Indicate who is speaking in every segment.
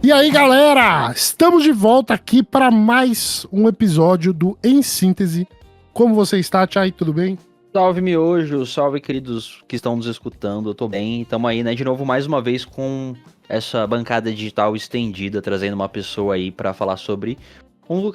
Speaker 1: E aí, galera, estamos de volta aqui para mais um episódio do Em Síntese. Como você está, Chay? Tudo bem?
Speaker 2: Salve, miojo, salve, queridos que estão nos escutando, eu tô bem. Tamo aí, né, de novo, mais uma vez com essa bancada digital estendida, trazendo uma pessoa aí pra falar sobre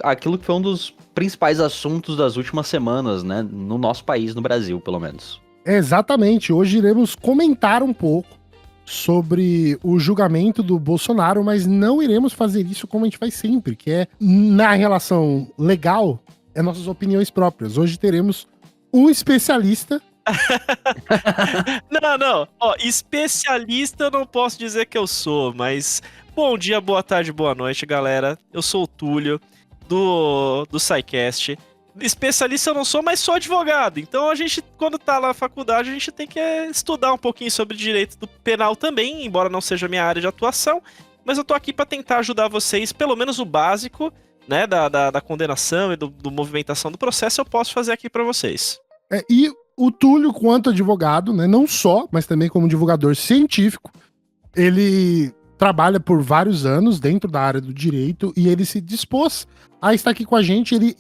Speaker 2: aquilo que foi um dos principais assuntos das últimas semanas, né, no nosso país, no Brasil, pelo menos.
Speaker 1: Exatamente, hoje iremos comentar um pouco sobre o julgamento do Bolsonaro, mas não iremos fazer isso como a gente faz sempre, que é na relação legal, é nossas opiniões próprias. Hoje teremos um especialista.
Speaker 3: Não. Ó, especialista eu não posso dizer que eu sou, mas bom dia, boa tarde, boa noite, galera. Eu sou o Túlio, do SciCast. Especialista eu não sou, mas sou advogado. Então a gente, quando tá lá na faculdade, a gente tem que estudar um pouquinho sobre direito do penal também, embora não seja a minha área de atuação. Mas eu tô aqui pra tentar ajudar vocês, pelo menos o básico, né, da condenação e do movimentação do processo, eu posso fazer aqui pra vocês.
Speaker 1: E o Túlio, quanto advogado, né, não só, mas também como divulgador científico, ele trabalha por vários anos dentro da área do direito e ele se dispôs a estar aqui com a gente. Ele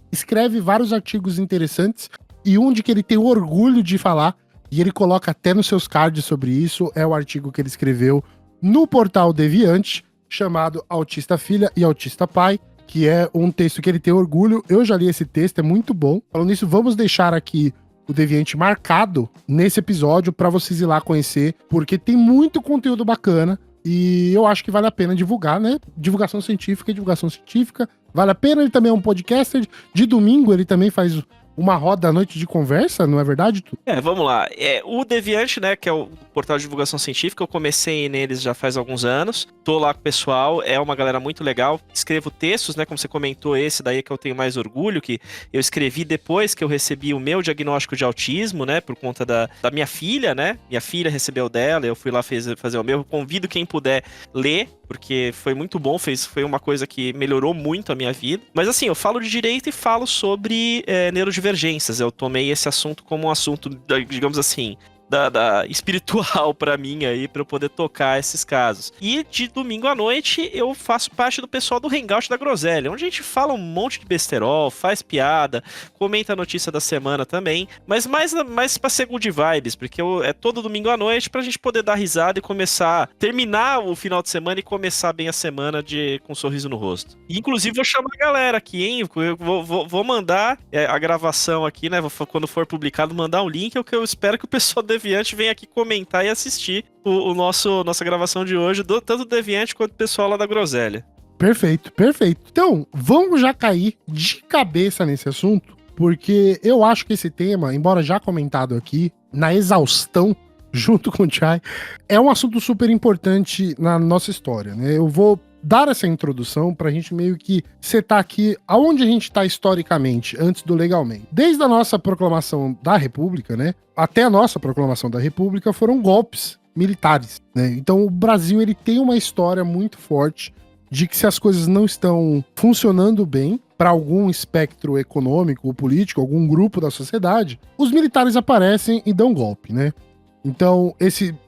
Speaker 1: escreve vários artigos interessantes e um de que ele tem orgulho de falar, e ele coloca até nos seus cards sobre isso, é o artigo que ele escreveu no portal Deviante, chamado Autista Filha e Autista Pai, que é um texto que ele tem orgulho. Eu já li esse texto, é muito bom. Falando nisso, vamos deixar aqui o Deviante marcado nesse episódio para vocês ir lá conhecer, porque tem muito conteúdo bacana e eu acho que vale a pena divulgar, né? Divulgação científica. Vale a pena. Ele também é um podcaster. De domingo ele também faz uma roda à noite de conversa, não é verdade, Tu?
Speaker 3: Vamos lá. O Deviante, né, que é o portal de divulgação científica, eu comecei neles já faz alguns anos. Tô lá com o pessoal, é uma galera muito legal. Escrevo textos, né, como você comentou, esse daí é que eu tenho mais orgulho, que eu escrevi depois que eu recebi o meu diagnóstico de autismo, né, por conta da minha filha, né. Minha filha recebeu dela, eu fui lá fazer o meu. Eu convido quem puder ler, porque foi muito bom, foi uma coisa que melhorou muito a minha vida. Mas assim, eu falo de direito e falo sobre neurodivergências. Eu tomei esse assunto como um assunto, digamos assim, da espiritual pra mim aí, pra eu poder tocar esses casos. E de domingo à noite eu faço parte do pessoal do Hangout da Groselha, onde a gente fala um monte de besterol, faz piada, comenta a notícia da semana também, mas mais pra ser good vibes, porque é todo domingo à noite pra gente poder dar risada e terminar o final de semana e começar bem a semana com um sorriso no rosto. E, inclusive vou chamar a galera aqui, hein? Eu vou mandar a gravação aqui, né? Quando for publicado, mandar um link, que eu espero que o pessoal Deviante vem aqui comentar e assistir nossa gravação de hoje, tanto do Deviante quanto do pessoal lá da Groselha.
Speaker 1: Perfeito. Então, vamos já cair de cabeça nesse assunto, porque eu acho que esse tema, embora já comentado aqui, na exaustão, junto com o Chay, é um assunto super importante na nossa história, né? Eu vou dar essa introdução pra gente meio que setar aqui aonde a gente tá historicamente, antes do legalmente. Desde a nossa proclamação da República, né, até a nossa proclamação da República foram golpes militares, né? Então o Brasil, ele tem uma história muito forte de que se as coisas não estão funcionando bem para algum espectro econômico ou político, algum grupo da sociedade, os militares aparecem e dão golpe, né? Então,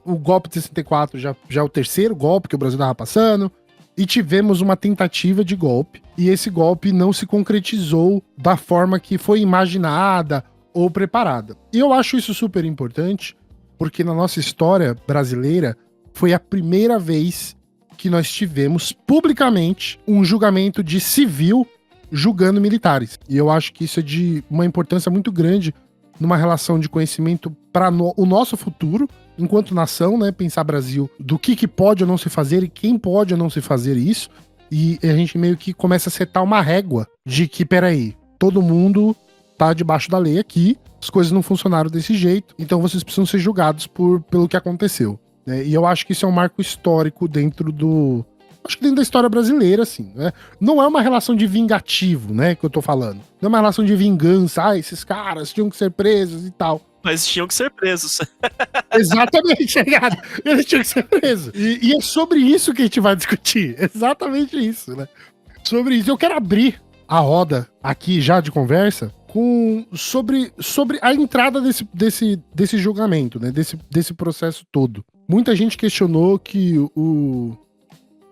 Speaker 1: o golpe de 64 já é o terceiro golpe que o Brasil tava passando, e tivemos uma tentativa de golpe, e esse golpe não se concretizou da forma que foi imaginada ou preparada. E eu acho isso super importante, porque na nossa história brasileira foi a primeira vez que nós tivemos publicamente um julgamento de civil julgando militares. E eu acho que isso é de uma importância muito grande numa relação de conhecimento para o nosso futuro, enquanto nação, né? Pensar Brasil, do que pode ou não se fazer e quem pode ou não se fazer isso. E a gente meio que começa a setar uma régua de que, peraí, todo mundo tá debaixo da lei aqui, as coisas não funcionaram desse jeito, então vocês precisam ser julgados pelo que aconteceu, né? E eu acho que isso é um marco histórico dentro da história brasileira, assim, né? Não é uma relação de vingativo, né, que eu tô falando. Não é uma relação de vingança, esses caras tinham que ser presos e tal.
Speaker 3: Mas tinham que ser presos.
Speaker 1: Exatamente, ligado? Eles tinham que ser presos. E é sobre isso que a gente vai discutir. Exatamente isso, né? Sobre isso. Eu quero abrir a roda aqui já de conversa sobre a entrada desse julgamento, né? Desse processo todo. Muita gente questionou que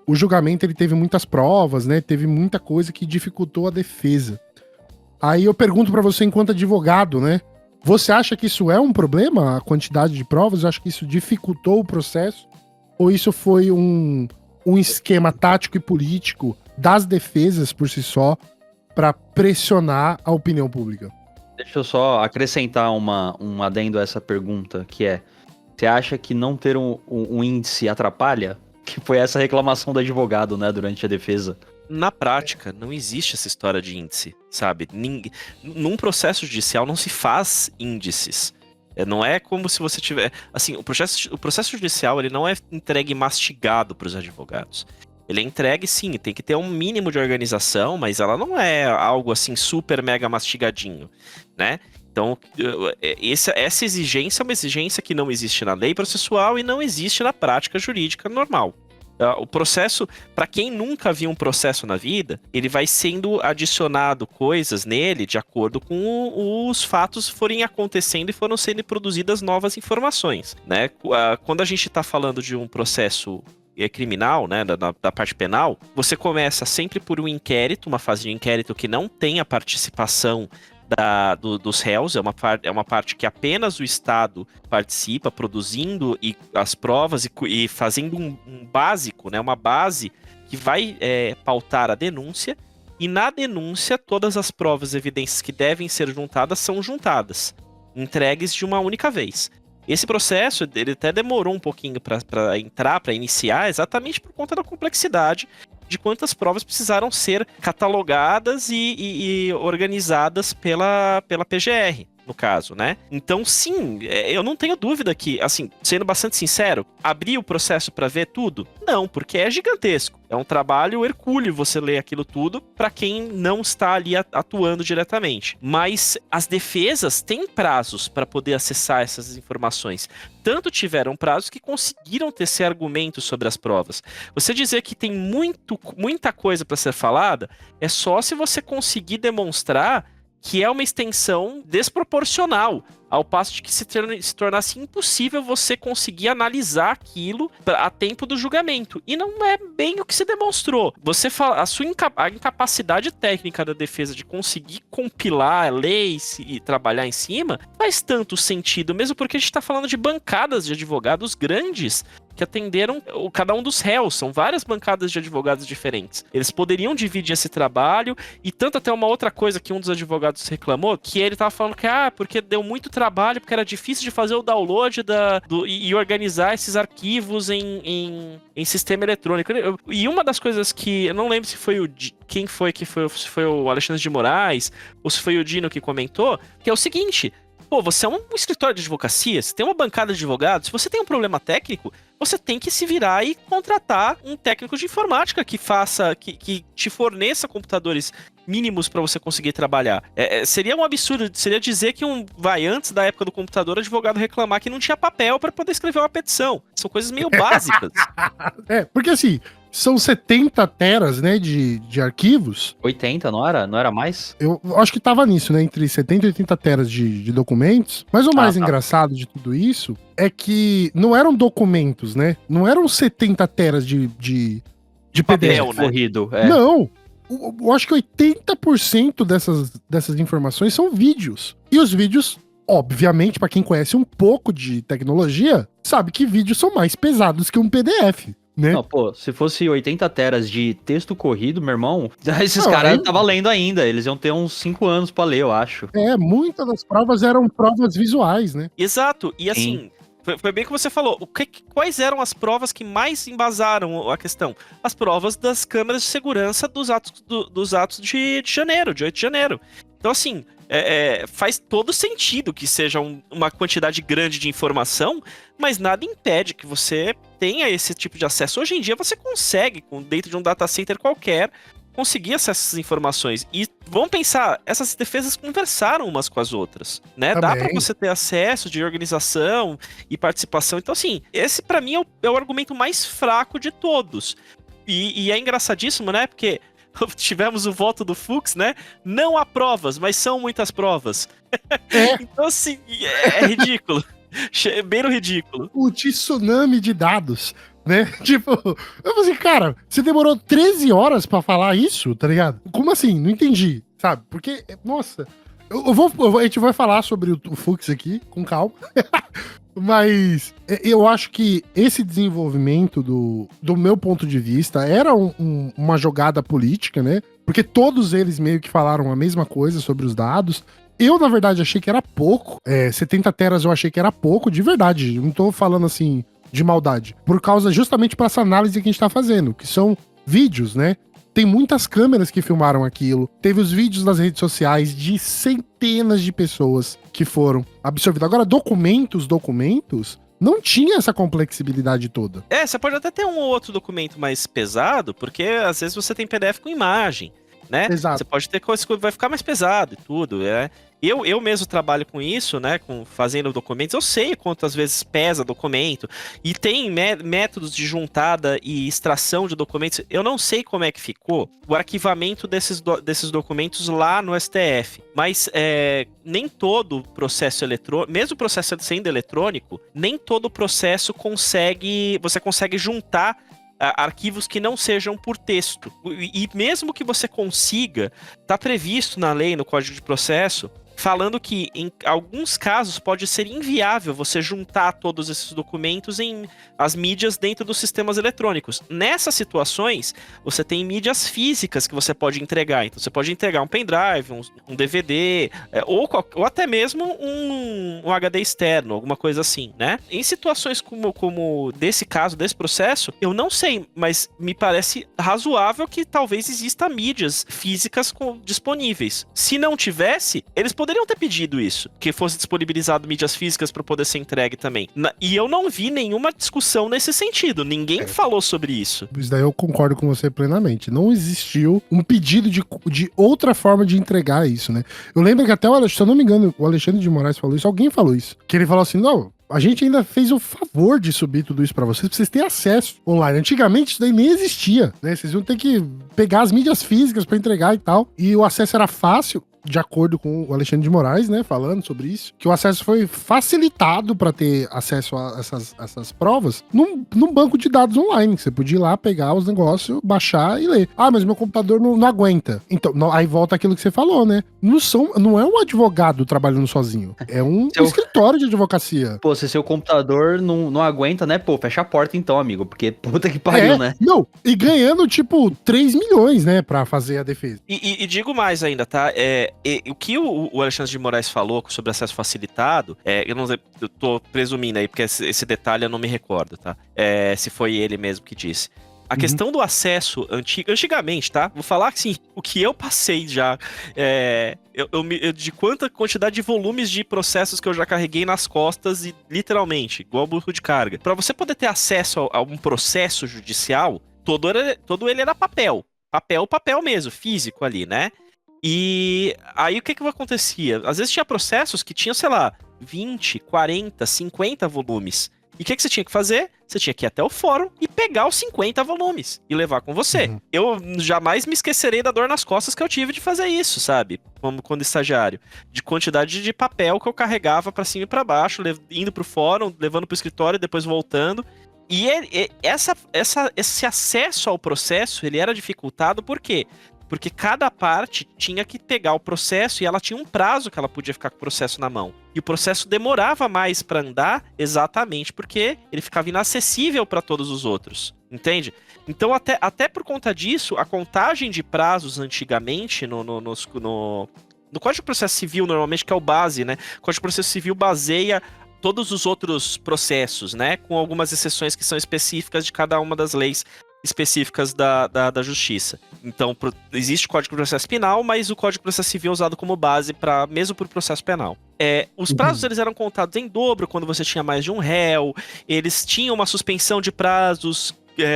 Speaker 1: o julgamento ele teve muitas provas, né? Teve muita coisa que dificultou a defesa. Aí eu pergunto pra você, enquanto advogado, né? Você acha que isso é um problema, a quantidade de provas? Acha que isso dificultou o processo? Ou isso foi um esquema tático e político das defesas por si só pra pressionar a opinião pública?
Speaker 2: Deixa eu só acrescentar um adendo a essa pergunta, que é: você acha que não ter um índice atrapalha? Que foi essa reclamação do advogado, né, durante a defesa.
Speaker 3: Na prática, não existe essa história de índice, sabe? Num processo judicial não se faz índices. Não é como se você tiver... Assim, o processo judicial ele não é entregue mastigado para os advogados. Ele é entregue, sim, tem que ter um mínimo de organização, mas ela não é algo assim super mega mastigadinho, né? Então, essa exigência é uma exigência que não existe na lei processual e não existe na prática jurídica normal. O processo, para quem nunca viu um processo na vida, ele vai sendo adicionado coisas nele de acordo com os fatos forem acontecendo e foram sendo produzidas novas informações, né? Quando a gente está falando de um processo criminal, né, da parte penal, você começa sempre por um inquérito, uma fase de inquérito que não tem a participação dos réus, é uma parte que apenas o Estado participa, produzindo as provas e fazendo um básico, né, uma base que vai pautar a denúncia, e na denúncia todas as provas e evidências que devem ser juntadas são juntadas, entregues de uma única vez. Esse processo, ele até demorou um pouquinho para iniciar, exatamente por conta da complexidade de quantas provas precisaram ser catalogadas e organizadas pela PGR, no caso, né? Então, sim, eu não tenho dúvida que, assim, sendo bastante sincero, abrir o processo para ver tudo? Não, porque é gigantesco. É um trabalho hercúleo você ler aquilo tudo para quem não está ali atuando diretamente. Mas as defesas têm prazos para poder acessar essas informações. Tanto tiveram prazos que conseguiram tecer argumentos sobre as provas. Você dizer que tem muita coisa para ser falada é só se você conseguir demonstrar que é uma extensão desproporcional, ao passo de que se tornasse impossível você conseguir analisar aquilo a tempo do julgamento. E não é bem o que se demonstrou. Você fala, a incapacidade técnica da defesa de conseguir compilar leis e trabalhar em cima faz tanto sentido, mesmo porque a gente está falando de bancadas de advogados grandes que atenderam cada um dos réus. São várias bancadas de advogados diferentes. Eles poderiam dividir esse trabalho, e tanto até uma outra coisa que um dos advogados reclamou, que ele tava falando que, porque deu muito trabalho, porque era difícil de fazer o download e organizar esses arquivos em sistema eletrônico. E uma das coisas que, eu não lembro se foi se foi o Alexandre de Moraes, ou se foi o Dino que comentou, que é o seguinte: você é um escritório de advocacia, você tem uma bancada de advogados, se você tem um problema técnico, você tem que se virar e contratar um técnico de informática que te forneça computadores mínimos para você conseguir trabalhar. Seria um absurdo, seria dizer que antes da época do computador, o advogado reclamar que não tinha papel para poder escrever uma petição. São coisas meio básicas.
Speaker 1: Porque assim, são 70 teras, né, de arquivos.
Speaker 2: 80, não era? Não era mais?
Speaker 1: Eu acho que tava nisso, né, entre 70 e 80 teras de documentos. Mas o mais engraçado de tudo isso é que não eram documentos, né? Não eram 70 teras de
Speaker 2: Papel,
Speaker 1: PDF.
Speaker 2: Né? Corrido.
Speaker 1: Não. Eu acho que 80% dessas informações são vídeos. E os vídeos, obviamente, pra quem conhece um pouco de tecnologia, sabe que vídeos são mais pesados que um PDF. Né?
Speaker 2: Não, se fosse 80 teras de texto corrido, meu irmão, esses caras estavam lendo ainda. Eles iam ter uns 5 anos pra ler, eu acho.
Speaker 1: Muitas das provas eram provas visuais, né?
Speaker 3: Exato. E assim, foi bem o que você falou. Quais eram as provas que mais embasaram a questão? As provas das câmeras de segurança dos atos de janeiro, de 8 de janeiro. Então, assim, faz todo sentido que seja uma quantidade grande de informação, mas nada impede que você tenha esse tipo de acesso. Hoje em dia você consegue, dentro de um data center qualquer, conseguir acesso a essas informações. E vamos pensar, essas defesas conversaram umas com as outras, né? Dá pra você ter acesso de organização e participação. Então, assim, esse pra mim é o argumento mais fraco de todos. E é engraçadíssimo, né? Porque tivemos o voto do Fux, né? Não há provas, mas são muitas provas. Então, assim, é ridículo. Beiro ridículo.
Speaker 1: O tsunami de dados. né? Tipo, eu falei assim, cara, você demorou 13 horas pra falar isso, tá ligado? Como assim? Não entendi, sabe? Porque, nossa, a gente vai falar sobre o Fux aqui, com calma. Mas eu acho que esse desenvolvimento, do meu ponto de vista, era uma jogada política, né? Porque todos eles meio que falaram a mesma coisa sobre os dados. Eu, na verdade, achei que era pouco. 70 teras eu achei que era pouco, de verdade. Não tô falando assim de maldade. Por causa justamente para essa análise que a gente tá fazendo, que são vídeos, né? Tem muitas câmeras que filmaram aquilo. Teve os vídeos nas redes sociais de centenas de pessoas que foram absorvidas. Agora, documentos, não tinha essa complexibilidade toda.
Speaker 3: Você pode até ter um ou outro documento mais pesado, porque às vezes você tem PDF com imagem, né?
Speaker 1: Exato.
Speaker 3: Você pode ter coisa que vai ficar mais pesado e tudo, Eu mesmo trabalho com isso, né, fazendo documentos, eu sei quantas vezes pesa documento, e tem métodos de juntada e extração de documentos, eu não sei como é que ficou o arquivamento desses documentos lá no STF, mas nem todo processo eletrônico, mesmo o processo sendo eletrônico, nem todo processo você consegue juntar arquivos que não sejam por texto. E mesmo que você consiga, está previsto na lei, no Código de Processo, falando que em alguns casos pode ser inviável você juntar todos esses documentos em as mídias dentro dos sistemas eletrônicos. Nessas situações, você tem mídias físicas que você pode entregar. Então você pode entregar um pendrive, um DVD, ou até mesmo um HD externo, alguma coisa assim, né? Em situações como desse caso, desse processo, eu não sei, mas me parece razoável que talvez exista mídias físicas disponíveis. Se não tivesse, eles poderiam ter pedido isso, que fosse disponibilizado mídias físicas para poder ser entregue também. E eu não vi nenhuma discussão nesse sentido. Ninguém falou sobre isso.
Speaker 1: Isso daí eu concordo com você plenamente. Não existiu um pedido de outra forma de entregar isso, né? Eu lembro que até, se eu não me engano, o Alexandre de Moraes falou isso, alguém falou isso. Que ele falou assim, não, a gente ainda fez o favor de subir tudo isso pra vocês terem acesso online. Antigamente isso daí nem existia, né? Vocês iam ter que pegar as mídias físicas pra entregar e tal. E o acesso era fácil, de acordo com o Alexandre de Moraes, né, falando sobre isso, que o acesso foi facilitado para ter acesso a essas provas num banco de dados online. Você podia ir lá, pegar os negócios, baixar e ler. Ah, mas meu computador não aguenta. Então, aí volta aquilo que você falou, né? Não é um advogado trabalhando sozinho. É um escritório de advocacia.
Speaker 2: Pô, se seu computador não aguenta, né? Pô, fecha a porta então, amigo. Porque puta que pariu, né?
Speaker 1: Não, e ganhando, tipo, 3 milhões, né, pra fazer a defesa.
Speaker 3: E digo mais ainda, tá? O que o Alexandre de Moraes falou sobre acesso facilitado, eu tô presumindo aí, porque esse detalhe eu não me recordo, tá? Se foi ele mesmo que disse. A questão do acesso antigamente, tá? Vou falar assim, o que eu passei já, de quanta quantidade de volumes de processos que eu já carreguei nas costas, e literalmente, igual burro de carga. Para você poder ter acesso a um processo judicial, todo ele era papel. Papel mesmo, físico ali, né? E aí o que acontecia? Às vezes tinha processos que tinham, sei lá, 20, 40, 50 volumes. E o que você tinha que fazer? Você tinha que ir até o fórum e pegar os 50 volumes e levar com você. Eu jamais me esquecerei da dor nas costas que eu tive de fazer isso, sabe? Como quando estagiário. De quantidade de papel que eu carregava pra cima e pra baixo, indo pro fórum, levando pro escritório e depois voltando. E esse acesso ao processo, ele era dificultado por quê? Porque cada parte tinha que pegar o processo e ela tinha um prazo que ela podia ficar com o processo na mão. E o processo demorava mais para andar exatamente porque ele ficava inacessível para todos os outros. Entende? Então, até por conta disso, a contagem de prazos antigamente no Código de Processo Civil, normalmente, que é o base, né? O Código de Processo Civil baseia todos os outros processos, né? Com algumas exceções que são específicas de cada uma das leis específicas da Justiça. Então, existe o Código de Processo Penal, mas o Código de Processo Civil é usado como base mesmo para o processo penal. Os prazos eles eram contados em dobro quando você tinha mais de um réu, eles tinham uma suspensão de prazos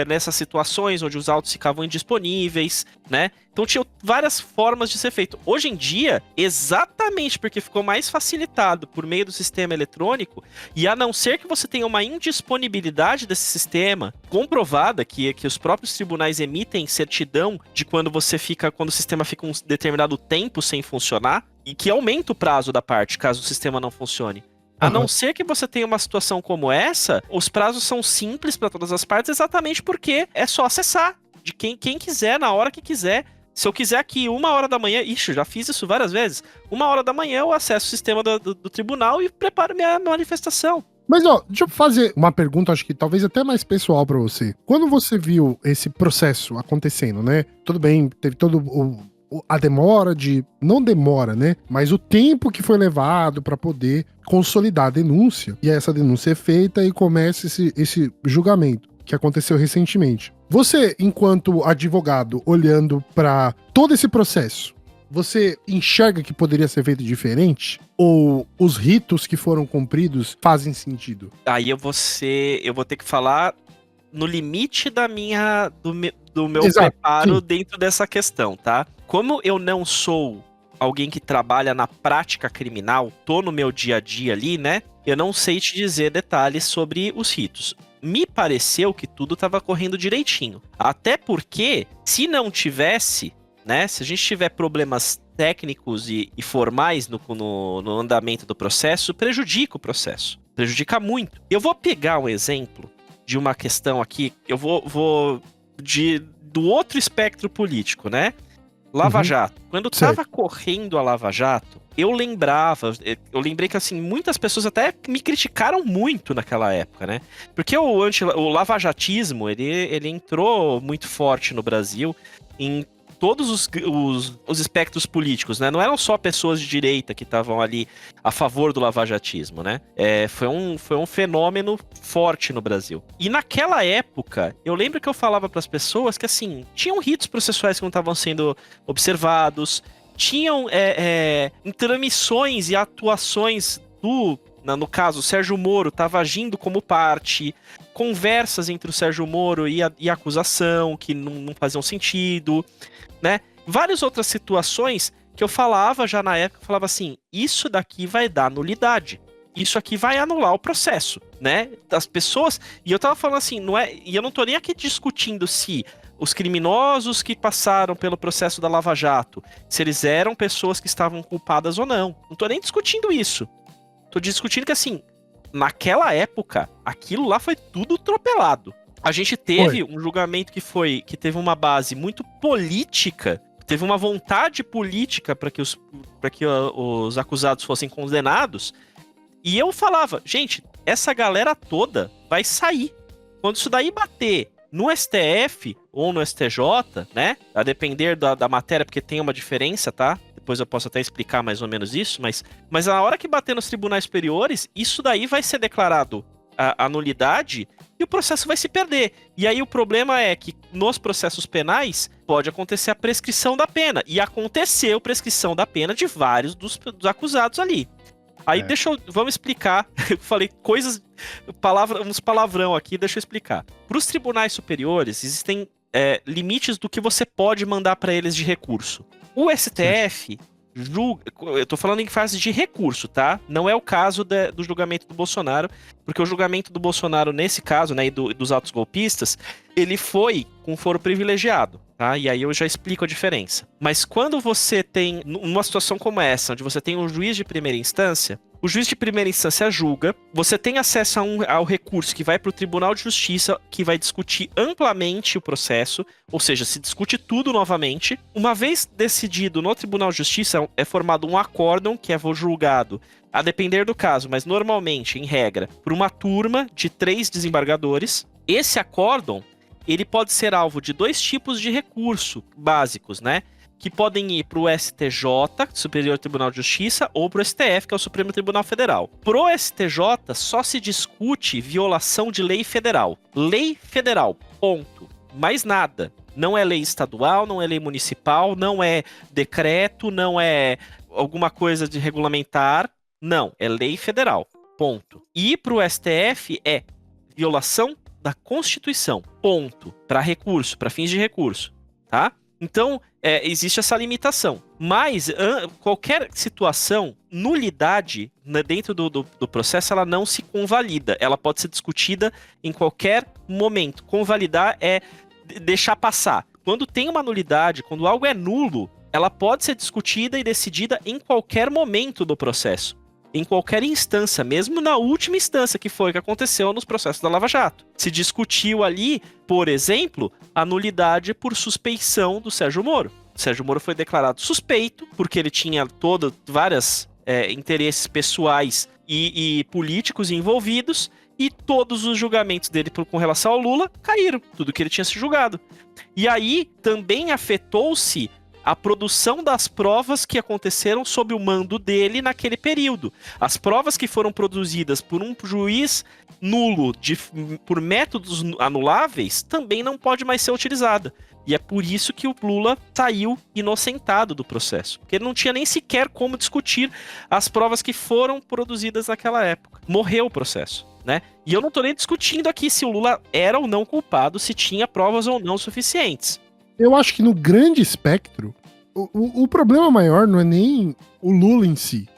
Speaker 3: nessas situações onde os autos ficavam indisponíveis, né? Então tinha várias formas de ser feito. Hoje em dia, exatamente porque ficou mais facilitado por meio do sistema eletrônico, e a não ser que você tenha uma indisponibilidade desse sistema comprovada, que os próprios tribunais emitem certidão de quando o sistema fica um determinado tempo sem funcionar, e que aumenta o prazo da parte, caso o sistema não funcione. A não ser que você tenha uma situação como essa, os prazos são simples para todas as partes, exatamente porque é só acessar de quem quiser, na hora que quiser. Se eu quiser aqui 1h da manhã, ixi, já fiz isso várias vezes, 1h da manhã eu acesso o sistema do tribunal e preparo minha manifestação.
Speaker 1: Mas, ó, deixa eu fazer uma pergunta, acho que talvez até mais pessoal pra você. Quando você viu esse processo acontecendo, né? Tudo bem, teve todo a demora de... Não demora, né? Mas o tempo que foi levado pra poder consolidar a denúncia. E essa denúncia é feita e começa esse julgamento que aconteceu recentemente. Você, enquanto advogado, olhando pra todo esse processo, você enxerga que poderia ser feito diferente? Ou os ritos que foram cumpridos fazem sentido?
Speaker 3: Aí eu vou ter que falar no limite do meu
Speaker 1: Exato,
Speaker 3: preparo
Speaker 1: sim.
Speaker 3: dentro dessa questão, tá? Como eu não sou alguém que trabalha na prática criminal, tô no meu dia a dia ali, né? Eu não sei te dizer detalhes sobre os ritos. Me pareceu que tudo estava correndo direitinho. Até porque, se não tivesse, né? Se a gente tiver problemas técnicos e formais no andamento do processo, prejudica o processo. Prejudica muito. Eu vou pegar um exemplo de uma questão aqui, eu vou do outro espectro político, né? Lava Jato. Quando tava correndo a Lava Jato, eu lembrei que, assim, muitas pessoas até me criticaram muito naquela época, né? Porque o lavajatismo, ele entrou muito forte no Brasil em todos os espectros políticos, né? Não eram só pessoas de direita que estavam ali a favor do lavajatismo, né? Foi um fenômeno forte no Brasil. E naquela época, eu lembro que eu falava para as pessoas que, assim, tinham ritos processuais que não estavam sendo observados, tinham intromissões e atuações no caso, o Sérgio Moro estava agindo como parte, conversas entre o Sérgio Moro e a acusação que não faziam sentido, né? Várias outras situações que eu falava já na época, eu falava assim, isso daqui vai dar nulidade, isso aqui vai anular o processo, né? Das pessoas, e eu tava falando assim, e eu não tô nem aqui discutindo se os criminosos que passaram pelo processo da Lava Jato, se eles eram pessoas que estavam culpadas ou não. Não tô nem discutindo isso. Tô discutindo que, assim, naquela época, aquilo lá foi tudo atropelado. A gente teve um julgamento que teve uma base muito política, teve uma vontade política para que os acusados fossem condenados. E eu falava, gente, essa galera toda vai sair. Quando isso daí bater no STF ou no STJ, né? A depender da matéria, porque tem uma diferença, tá? Depois eu posso até explicar mais ou menos isso, mas na hora que bater nos tribunais superiores, isso daí vai ser declarado a nulidade e o processo vai se perder. E aí o problema é que nos processos penais pode acontecer a prescrição da pena. E aconteceu prescrição da pena de vários dos acusados ali. Aí vamos explicar. Eu falei uns palavrão aqui, deixa eu explicar. Para os tribunais superiores, existem limites do que você pode mandar para eles de recurso. O STF julga, eu tô falando em fase de recurso, tá? Não é o caso do julgamento do Bolsonaro, porque o julgamento do Bolsonaro, nesse caso, né, e dos atos golpistas, ele foi com foro privilegiado, tá? E aí eu já explico a diferença. Mas quando você tem uma situação como essa, onde você tem um juiz de primeira instância, o juiz de primeira instância julga, você tem acesso ao recurso que vai para o Tribunal de Justiça, que vai discutir amplamente o processo, ou seja, se discute tudo novamente. Uma vez decidido no Tribunal de Justiça, é formado um acórdão que é julgado, a depender do caso, mas normalmente, em regra, por uma turma de 3 desembargadores. Esse acórdão, ele pode ser alvo de 2 tipos de recurso básicos, né? Que podem ir para o STJ, Superior Tribunal de Justiça, ou para o STF, que é o Supremo Tribunal Federal. Pro STJ, só se discute violação de lei federal. Lei federal, ponto. Mais nada. Não é lei estadual, não é lei municipal, não é decreto, não é alguma coisa de regulamentar. Não, é lei federal, ponto. E para o STF é violação da Constituição, ponto. Para recurso, para fins de recurso, tá? Então, existe essa limitação. Mas qualquer situação, nulidade, né, dentro do processo, ela não se convalida. Ela pode ser discutida em qualquer momento. Convalidar é deixar passar. Quando tem uma nulidade, quando algo é nulo, ela pode ser discutida e decidida em qualquer momento do processo. em qualquer instância, mesmo na última instância, que foi o que aconteceu nos processos da Lava Jato. Se discutiu ali, por exemplo, a nulidade por suspeição do Sérgio Moro. O Sérgio Moro foi declarado suspeito, porque ele tinha vários interesses pessoais e políticos envolvidos, e todos os julgamentos dele com relação ao Lula caíram, tudo que ele tinha se julgado. E aí também afetou-se a produção das provas que aconteceram sob o mando dele naquele período. As provas que foram produzidas por um juiz nulo por métodos anuláveis também não pode mais ser utilizada. E é por isso que o Lula saiu inocentado do processo. Porque ele não tinha nem sequer como discutir as provas que foram produzidas naquela época. Morreu o processo, né? E eu não tô nem discutindo aqui se o Lula era ou não culpado, se tinha provas ou não suficientes.
Speaker 1: Eu acho que no grande espectro, o problema maior não é nem o Lula em si,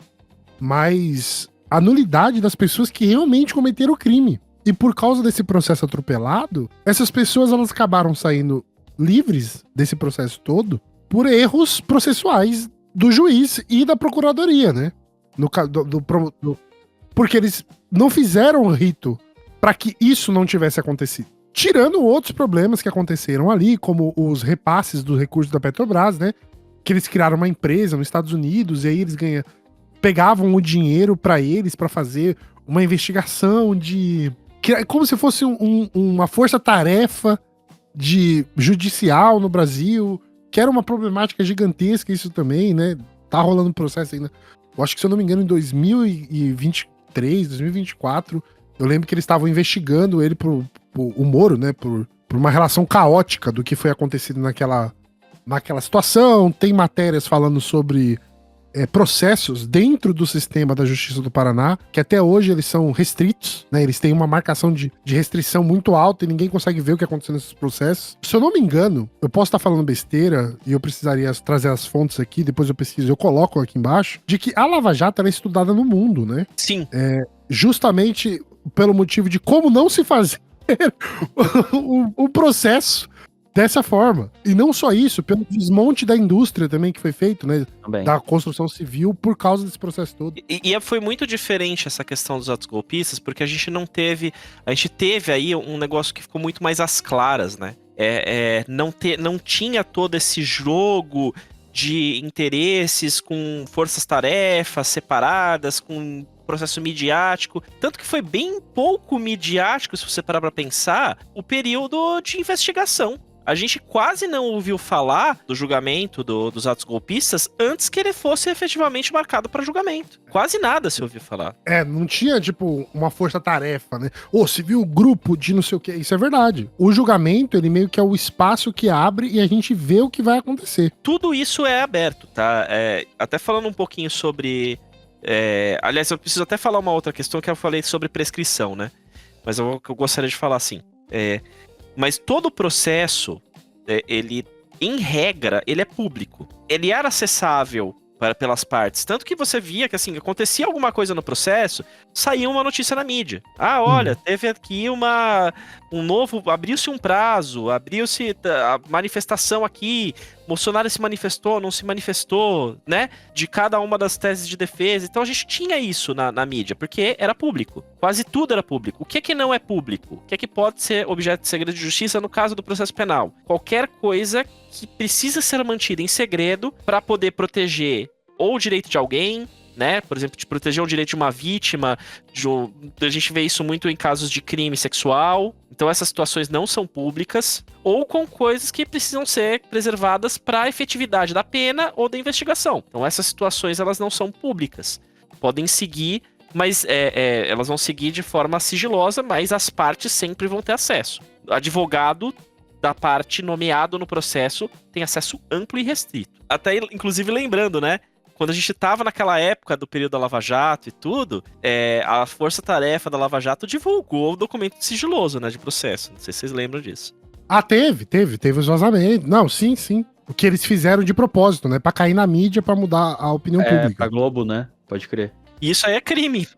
Speaker 1: mas a nulidade das pessoas que realmente cometeram o crime. E por causa desse processo atropelado, essas pessoas elas acabaram saindo livres desse processo todo por erros processuais do juiz e da procuradoria, né? Porque eles não fizeram o rito para que isso não tivesse acontecido. Tirando outros problemas que aconteceram ali, como os repasses dos recursos da Petrobras, né? Que eles criaram uma empresa nos Estados Unidos e aí eles pegavam o dinheiro para eles para fazer uma investigação como se fosse uma força-tarefa judicial no Brasil, que era uma problemática gigantesca isso também, né? Tá rolando um processo ainda. Eu acho que, se eu não me engano, em 2023, 2024, eu lembro que eles estavam investigando ele o Moro, né? Por uma relação caótica do que foi acontecido naquela situação. Tem matérias falando sobre processos dentro do sistema da Justiça do Paraná, que até hoje eles são restritos, né? Eles têm uma marcação de restrição muito alta e ninguém consegue ver o que aconteceu nesses processos. Se eu não me engano, eu posso estar falando besteira e eu precisaria trazer as fontes aqui, depois eu pesquiso, eu coloco aqui embaixo, de que a Lava Jato era estudada no mundo, né?
Speaker 3: Sim.
Speaker 1: Justamente pelo motivo de como não se fazer o processo dessa forma. E não só isso, pelo desmonte da indústria também que foi feito, né?
Speaker 2: Também.
Speaker 1: Da construção civil por causa desse processo todo.
Speaker 3: E foi muito diferente essa questão dos atos golpistas, porque a gente teve aí um negócio que ficou muito mais às claras, né? Não tinha todo esse jogo de interesses com forças-tarefas separadas, com processo midiático, tanto que foi bem pouco midiático, se você parar pra pensar, o período de investigação. A gente quase não ouviu falar do julgamento dos atos golpistas antes que ele fosse efetivamente marcado para julgamento. Quase nada se ouviu falar.
Speaker 1: Não tinha, tipo, uma força-tarefa, né? Se viu o grupo de não sei o que. Isso é verdade. O julgamento, ele meio que é o espaço que abre e a gente vê o que vai acontecer.
Speaker 3: Tudo isso é aberto, tá? Até falando um pouquinho sobre... aliás, eu preciso até falar uma outra questão que eu falei sobre prescrição, né? Mas eu gostaria de falar assim. Mas todo o processo, ele, em regra, ele é público. Ele era acessável pelas partes. Tanto que você via que, assim, acontecia alguma coisa no processo, saía uma notícia na mídia. Olha, teve aqui abriu-se um prazo, abriu-se a manifestação aqui, Bolsonaro se manifestou, não se manifestou, né? De cada uma das teses de defesa. Então a gente tinha isso na mídia, porque era público. Quase tudo era público. O que é que não é público? O que é que pode ser objeto de segredo de justiça no caso do processo penal? Qualquer coisa que precisa ser mantida em segredo para poder proteger ou o direito de alguém, né? Por exemplo, de proteger o direito de uma vítima. A gente vê isso muito em casos de crime sexual. Então essas situações não são públicas, ou com coisas que precisam ser preservadas para a efetividade da pena ou da investigação. Então essas situações elas não são públicas. Podem seguir, mas elas vão seguir de forma sigilosa, mas as partes sempre vão ter acesso. O advogado da parte nomeado no processo tem acesso amplo e restrito. Até, inclusive, lembrando, né? Quando a gente estava naquela época do período da Lava Jato e tudo, a força-tarefa da Lava Jato divulgou o documento sigiloso, né, de processo. Não sei se vocês lembram disso.
Speaker 1: Teve os vazamentos. Não, sim. O que eles fizeram de propósito, né? Pra cair na mídia, pra mudar a opinião pública.
Speaker 2: Pra Globo, né? Pode crer.
Speaker 3: Isso aí é crime.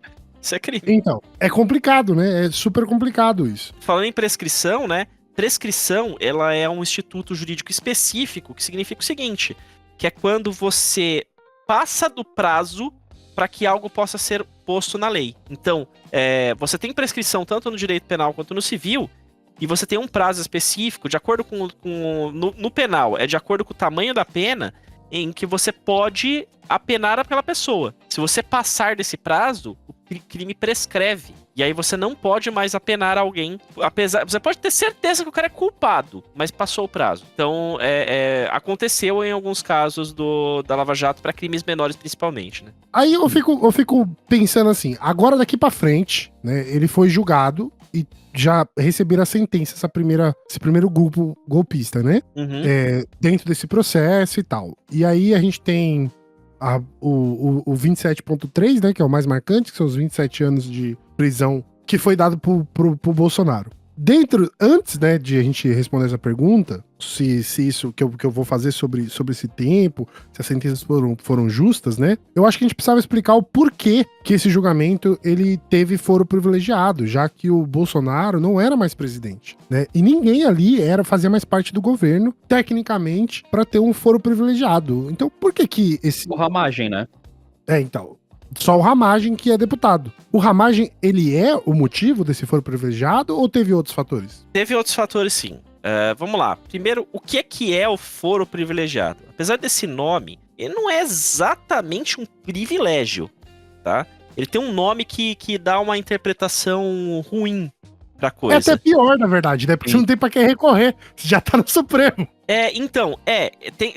Speaker 3: Isso é crime.
Speaker 1: Então, é complicado, né? É super complicado isso.
Speaker 3: Falando em prescrição, né? Prescrição, ela é um instituto jurídico específico, que significa o seguinte, que é quando você passa do prazo para que algo possa ser posto na lei. Então, você tem prescrição tanto no direito penal quanto no civil, e você tem um prazo específico, de acordo no penal, é de acordo com o tamanho da pena, em que você pode apenar aquela pessoa. Se você passar desse prazo, o crime prescreve. E aí você não pode mais apenar alguém. Você pode ter certeza que o cara é culpado, mas passou o prazo. Então, aconteceu em alguns casos da Lava Jato para crimes menores, principalmente, né?
Speaker 1: Aí eu fico pensando assim, agora daqui pra frente, né, ele foi julgado e já receberam a sentença, esse primeiro grupo golpista, né?
Speaker 3: Uhum.
Speaker 1: Dentro desse processo e tal. E aí a gente tem o 27.3, né, que é o mais marcante, que são os 27 anos de prisão que foi dado pro Bolsonaro. Antes, né, de a gente responder essa pergunta, se isso que eu vou fazer sobre esse tempo, se as sentenças foram justas, né, eu acho que a gente precisava explicar o porquê que esse julgamento ele teve foro privilegiado, já que o Bolsonaro não era mais presidente, né, e ninguém ali fazia mais parte do governo, tecnicamente, para ter um foro privilegiado. Então, por que esse...
Speaker 2: O Ramagem, né?
Speaker 1: Então... Só o Ramagem que é deputado. O Ramagem, ele é o motivo desse foro privilegiado ou teve outros fatores?
Speaker 3: Teve outros fatores, sim. Vamos lá. Primeiro, o que é o foro privilegiado? Apesar desse nome, ele não é exatamente um privilégio, tá? Ele tem um nome que dá uma interpretação ruim pra coisa.
Speaker 1: É até pior, na verdade, né? Porque você não tem pra quem recorrer. Você já tá no Supremo.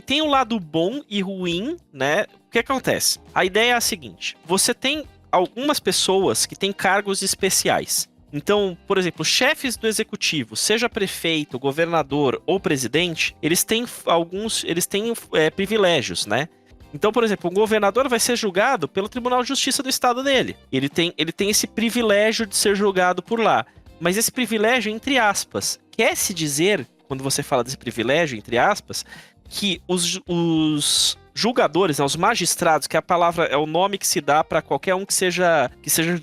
Speaker 3: Tem o lado bom e ruim, né? O que acontece? A ideia é a seguinte: você tem algumas pessoas que têm cargos especiais. Então, por exemplo, chefes do executivo, seja prefeito, governador ou presidente, eles têm privilégios, né? Então, por exemplo, um governador vai ser julgado pelo Tribunal de Justiça do estado dele. Ele tem esse privilégio de ser julgado por lá. Mas esse privilégio, entre aspas, quer-se dizer, quando você fala desse privilégio, entre aspas, que os julgadores, né, os magistrados, que a palavra é o nome que se dá para qualquer um que seja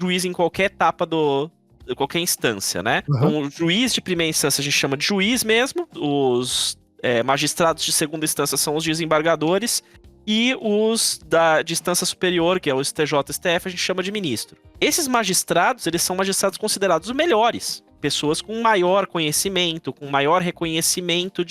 Speaker 3: juiz em qualquer etapa de qualquer instância, né?
Speaker 1: Uhum.
Speaker 3: Então, o juiz de primeira instância a gente chama de juiz mesmo, os magistrados de segunda instância são os desembargadores, e os de instância superior, que é o STJ, STF, a gente chama de ministro. Esses magistrados, eles são magistrados considerados os melhores. Pessoas com maior conhecimento, com maior reconhecimento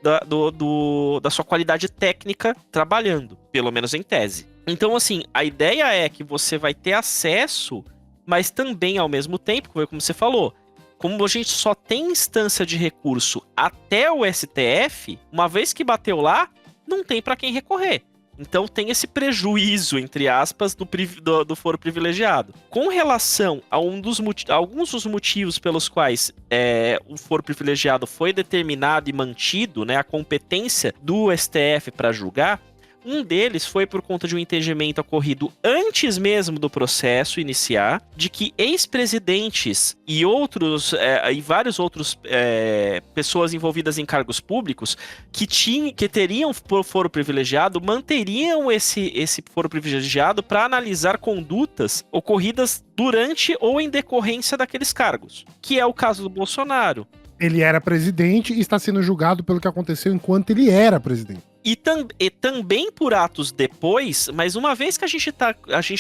Speaker 3: da sua qualidade técnica trabalhando, pelo menos em tese. Então, assim, a ideia é que você vai ter acesso, mas também, ao mesmo tempo, como você falou, como a gente só tem instância de recurso até o STF, uma vez que bateu lá, não tem para quem recorrer. Então tem esse prejuízo, entre aspas, do foro privilegiado. Com relação a alguns dos motivos pelos quais o foro privilegiado foi determinado e mantido, né, a competência do STF para julgar, um deles foi por conta de um entendimento ocorrido antes mesmo do processo iniciar, de que ex-presidentes e vários outros pessoas envolvidas em cargos públicos que teriam foro privilegiado manteriam esse foro privilegiado para analisar condutas ocorridas durante ou em decorrência daqueles cargos, que é o caso do Bolsonaro.
Speaker 1: Ele era presidente e está sendo julgado pelo que aconteceu enquanto ele era presidente.
Speaker 3: E também por atos depois, mas uma vez que a gente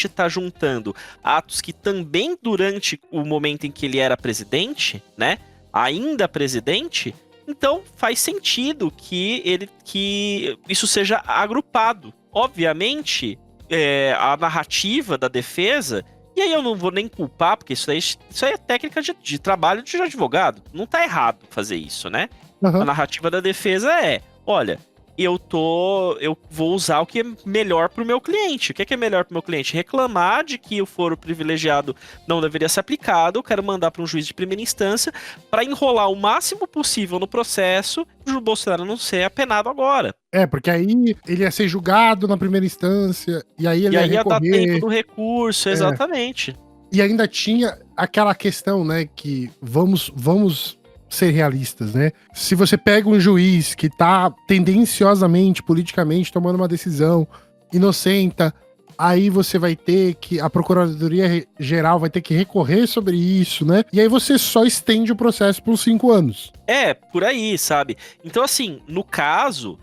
Speaker 3: tá juntando atos que também durante o momento em que ele era presidente, né, ainda presidente, então faz sentido que isso seja agrupado. Obviamente, a narrativa da defesa, e aí eu não vou nem culpar, porque isso aí é técnica de trabalho de advogado, não tá errado fazer isso, né?
Speaker 1: Uhum.
Speaker 3: A narrativa da defesa olha, eu vou usar o que é melhor pro meu cliente. O que é melhor pro meu cliente? Reclamar de que o foro privilegiado não deveria ser aplicado, eu quero mandar para um juiz de primeira instância para enrolar o máximo possível no processo e o Bolsonaro não ser apenado agora.
Speaker 1: Porque aí ele ia ser julgado na primeira instância, e aí ele ia
Speaker 3: dar tempo do recurso, exatamente.
Speaker 1: E ainda tinha aquela questão, né, que vamos ser realistas, né? Se você pega um juiz que tá tendenciosamente, politicamente, tomando uma decisão inocenta, aí você vai ter que, a Procuradoria Geral vai ter que recorrer sobre isso, né? E aí você só estende o processo por 5 anos.
Speaker 3: Por aí, sabe? Então, assim, no caso,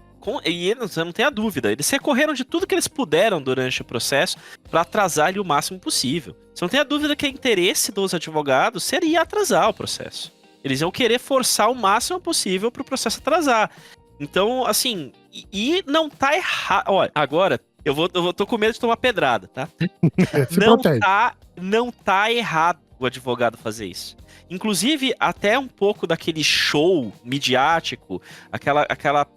Speaker 3: você não tem a dúvida, eles recorreram de tudo que eles puderam durante o processo para atrasar ele o máximo possível. Você não tem a dúvida que o interesse dos advogados seria atrasar o processo. Eles iam querer forçar o máximo possível para o processo atrasar. Então, assim, e não tá errado. Olha, agora, tô com medo de tomar pedrada, tá? Não tá errado o advogado fazer isso. Inclusive, até um pouco daquele show midiático, aquela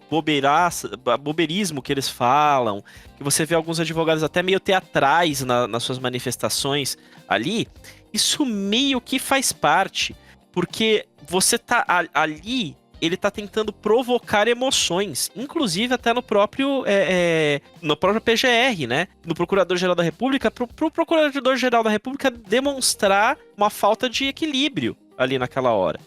Speaker 3: bobeirismo que eles falam, que você vê alguns advogados até meio teatrais nas suas manifestações ali, isso meio que faz parte, porque você tá ali, ele tá tentando provocar emoções, inclusive até no próprio PGR, né? No Procurador-Geral da República, pro Procurador-Geral da República demonstrar uma falta de equilíbrio ali naquela hora.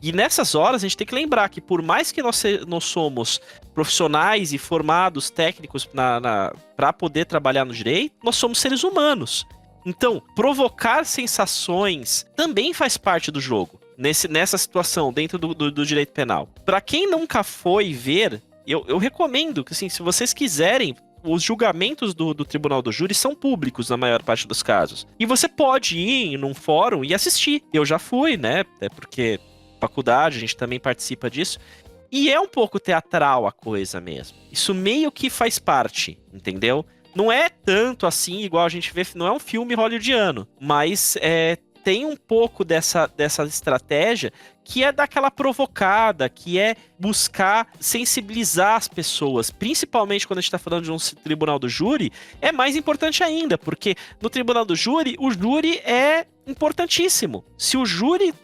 Speaker 3: E nessas horas a gente tem que lembrar que por mais que nós somos profissionais e formados técnicos para poder trabalhar no direito, nós somos seres humanos. Então, provocar sensações também faz parte do jogo. Nessa situação, dentro do direito penal. Para quem nunca foi ver, eu recomendo que, assim, se vocês quiserem, os julgamentos do Tribunal do Júri são públicos na maior parte dos casos. E você pode ir num fórum e assistir. Eu já fui, né? É porque faculdade, a gente também participa disso. E é um pouco teatral a coisa mesmo. Isso meio que faz parte, entendeu? Não é tanto assim, igual a gente vê, não é um filme hollywoodiano, mas tem um pouco dessa estratégia que é daquela provocada, que é buscar sensibilizar as pessoas, principalmente quando a gente está falando de um tribunal do júri, é mais importante ainda, porque no tribunal do júri, o júri é importantíssimo. Se o júri,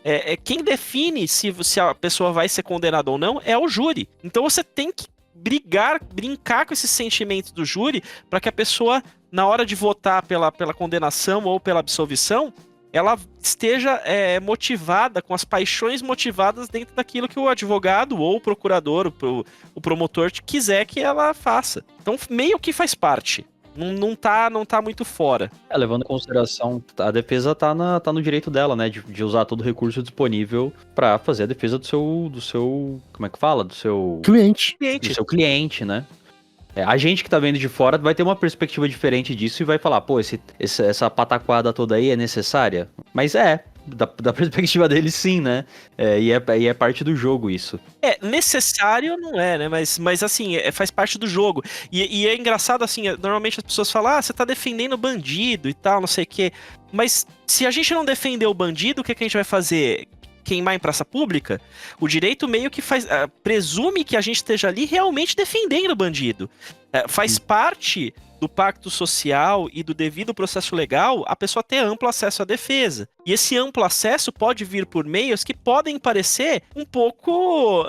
Speaker 3: quem define se a pessoa vai ser condenada ou não, é o júri. Então você tem que brincar com esses sentimentos do júri para que a pessoa, na hora de votar pela condenação ou pela absolvição, ela esteja motivada, com as paixões motivadas dentro daquilo que o advogado ou o procurador, o promotor quiser que ela faça. Então, meio que faz parte. Não tá muito fora.
Speaker 2: Levando em consideração, a defesa tá no direito dela, né? De usar todo o recurso disponível pra fazer a defesa do seu como é que fala? Do seu
Speaker 1: cliente.
Speaker 2: Do seu cliente, né? A gente que tá vendo de fora vai ter uma perspectiva diferente disso e vai falar, pô, essa pataquada toda aí é necessária? Mas da perspectiva dele sim, né? E é parte do jogo isso.
Speaker 3: Necessário não é, né? Mas assim, faz parte do jogo. E é engraçado, assim, normalmente as pessoas falam, você tá defendendo bandido e tal, não sei o quê. Mas se a gente não defender o bandido, o que a gente vai fazer? Queimar em praça pública? O direito meio que presume que a gente esteja ali realmente defendendo o bandido. Faz parte do pacto social e do devido processo legal a pessoa ter amplo acesso à defesa. E esse amplo acesso pode vir por meios que podem parecer um pouco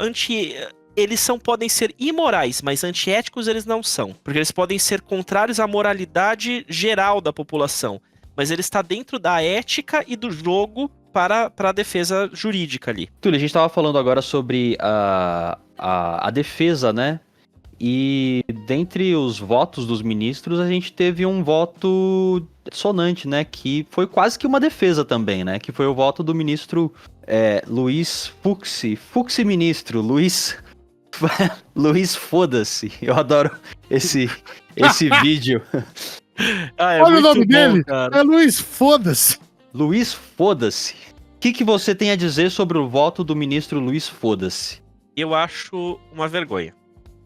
Speaker 3: eles podem ser imorais, mas antiéticos eles não são. Porque eles podem ser contrários à moralidade geral da população. Mas ele está dentro da ética e do jogo para a defesa jurídica ali.
Speaker 2: Túlio, a gente estava falando agora sobre a defesa, né? E dentre os votos dos ministros, a gente teve um voto sonante, né? Que foi quase que uma defesa também, né? Que foi o voto do ministro Luiz Fux ministro, Luiz Foda-se. Eu adoro esse vídeo.
Speaker 1: Olha o nome dele, cara. É Luiz Foda-se.
Speaker 2: Luiz Foda-se. O que você tem a dizer sobre o voto do ministro Luiz Foda-se?
Speaker 3: Eu acho uma vergonha.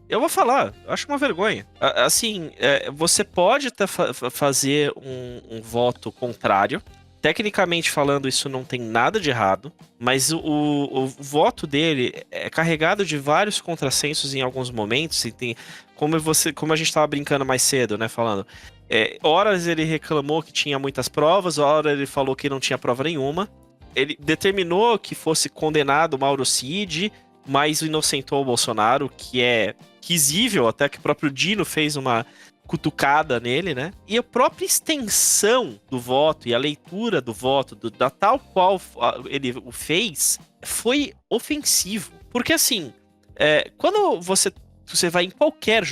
Speaker 3: Eu vou falar, eu acho uma vergonha. Assim, você pode até fazer um voto contrário. Tecnicamente falando, isso não tem nada de errado. Mas o voto dele é carregado de vários contrassensos em alguns momentos. E tem, como a gente estava brincando mais cedo, né? Falando. Horas ele reclamou que tinha muitas provas, horas ele falou que não tinha prova nenhuma. Ele determinou que fosse condenado Mauro Cid, mas inocentou o Bolsonaro, que é risível, até que o próprio Dino fez uma cutucada nele, né? E a própria extensão do voto e a leitura do voto, da tal qual ele o fez, foi ofensivo. Porque assim, quando você vai em qualquer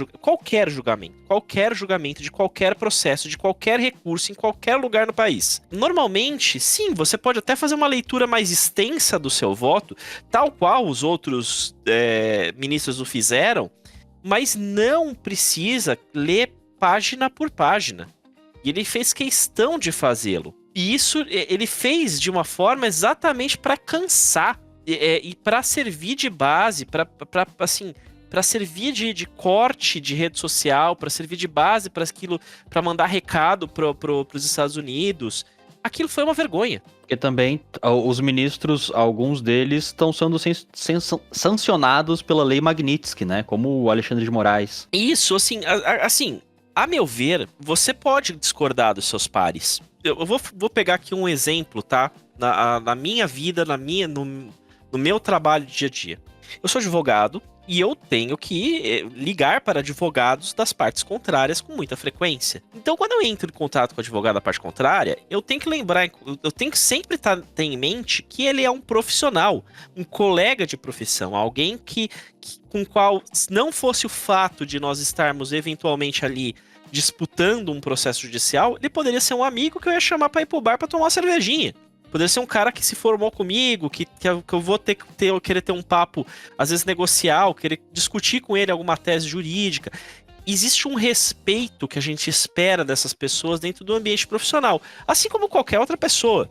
Speaker 3: julgamento de qualquer processo, de qualquer recurso, em qualquer lugar no país. Normalmente, sim, você pode até fazer uma leitura mais extensa do seu voto, tal qual os outros ministros o fizeram, mas não precisa ler página por página. E ele fez questão de fazê-lo. E isso ele fez de uma forma exatamente para cansar e para servir de base, para servir de corte de rede social, para servir de base para aquilo, para mandar recado para os Estados Unidos. Aquilo foi uma vergonha.
Speaker 2: Porque também os ministros, alguns deles, estão sendo sancionados pela lei Magnitsky, né? Como o Alexandre de Moraes.
Speaker 3: Isso, assim, a meu ver, você pode discordar dos seus pares. Eu vou pegar aqui um exemplo, tá? Na minha vida, no meu trabalho dia a dia. Eu sou advogado e eu tenho que ligar para advogados das partes contrárias com muita frequência. Então, quando eu entro em contato com o advogado da parte contrária, eu tenho que lembrar, eu tenho que sempre ter em mente que ele é um profissional, um colega de profissão, alguém com qual, se não fosse o fato de nós estarmos eventualmente ali disputando um processo judicial, ele poderia ser um amigo que eu ia chamar para ir pro bar para tomar uma cervejinha. Poderia ser um cara que se formou comigo, que eu vou querer ter um papo, às vezes negocial, querer discutir com ele alguma tese jurídica. Existe um respeito que a gente espera dessas pessoas dentro do ambiente profissional, assim como qualquer outra pessoa.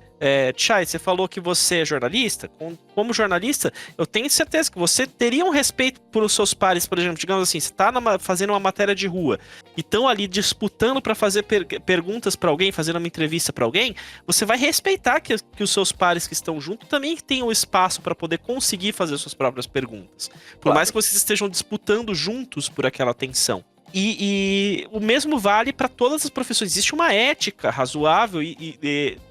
Speaker 3: Chay, você falou que você é jornalista. Como jornalista, eu tenho certeza que você teria um respeito pelos seus pares, por exemplo, digamos assim, você está fazendo uma matéria de rua e estão ali disputando para fazer perguntas para alguém, fazendo uma entrevista para alguém, você vai respeitar que os seus pares que estão junto também tenham espaço para poder conseguir fazer suas próprias perguntas. Por mais que vocês estejam disputando juntos por aquela atenção. E o mesmo vale para todas as profissões. Existe uma ética razoável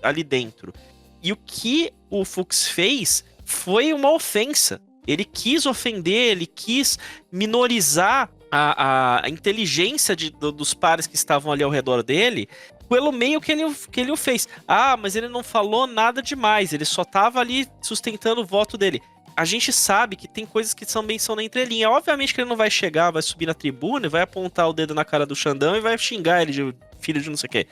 Speaker 3: ali dentro. E o que o Fux fez foi uma ofensa. Ele quis ofender, ele quis minorizar a inteligência dos pares que estavam ali ao redor dele pelo meio que ele o fez. Ah, mas ele não falou nada demais, ele só estava ali sustentando o voto dele. A gente sabe que tem coisas que também são na entrelinha. Obviamente que ele não vai chegar, vai subir na tribuna e vai apontar o dedo na cara do Xandão e vai xingar ele de filho de não sei o quê.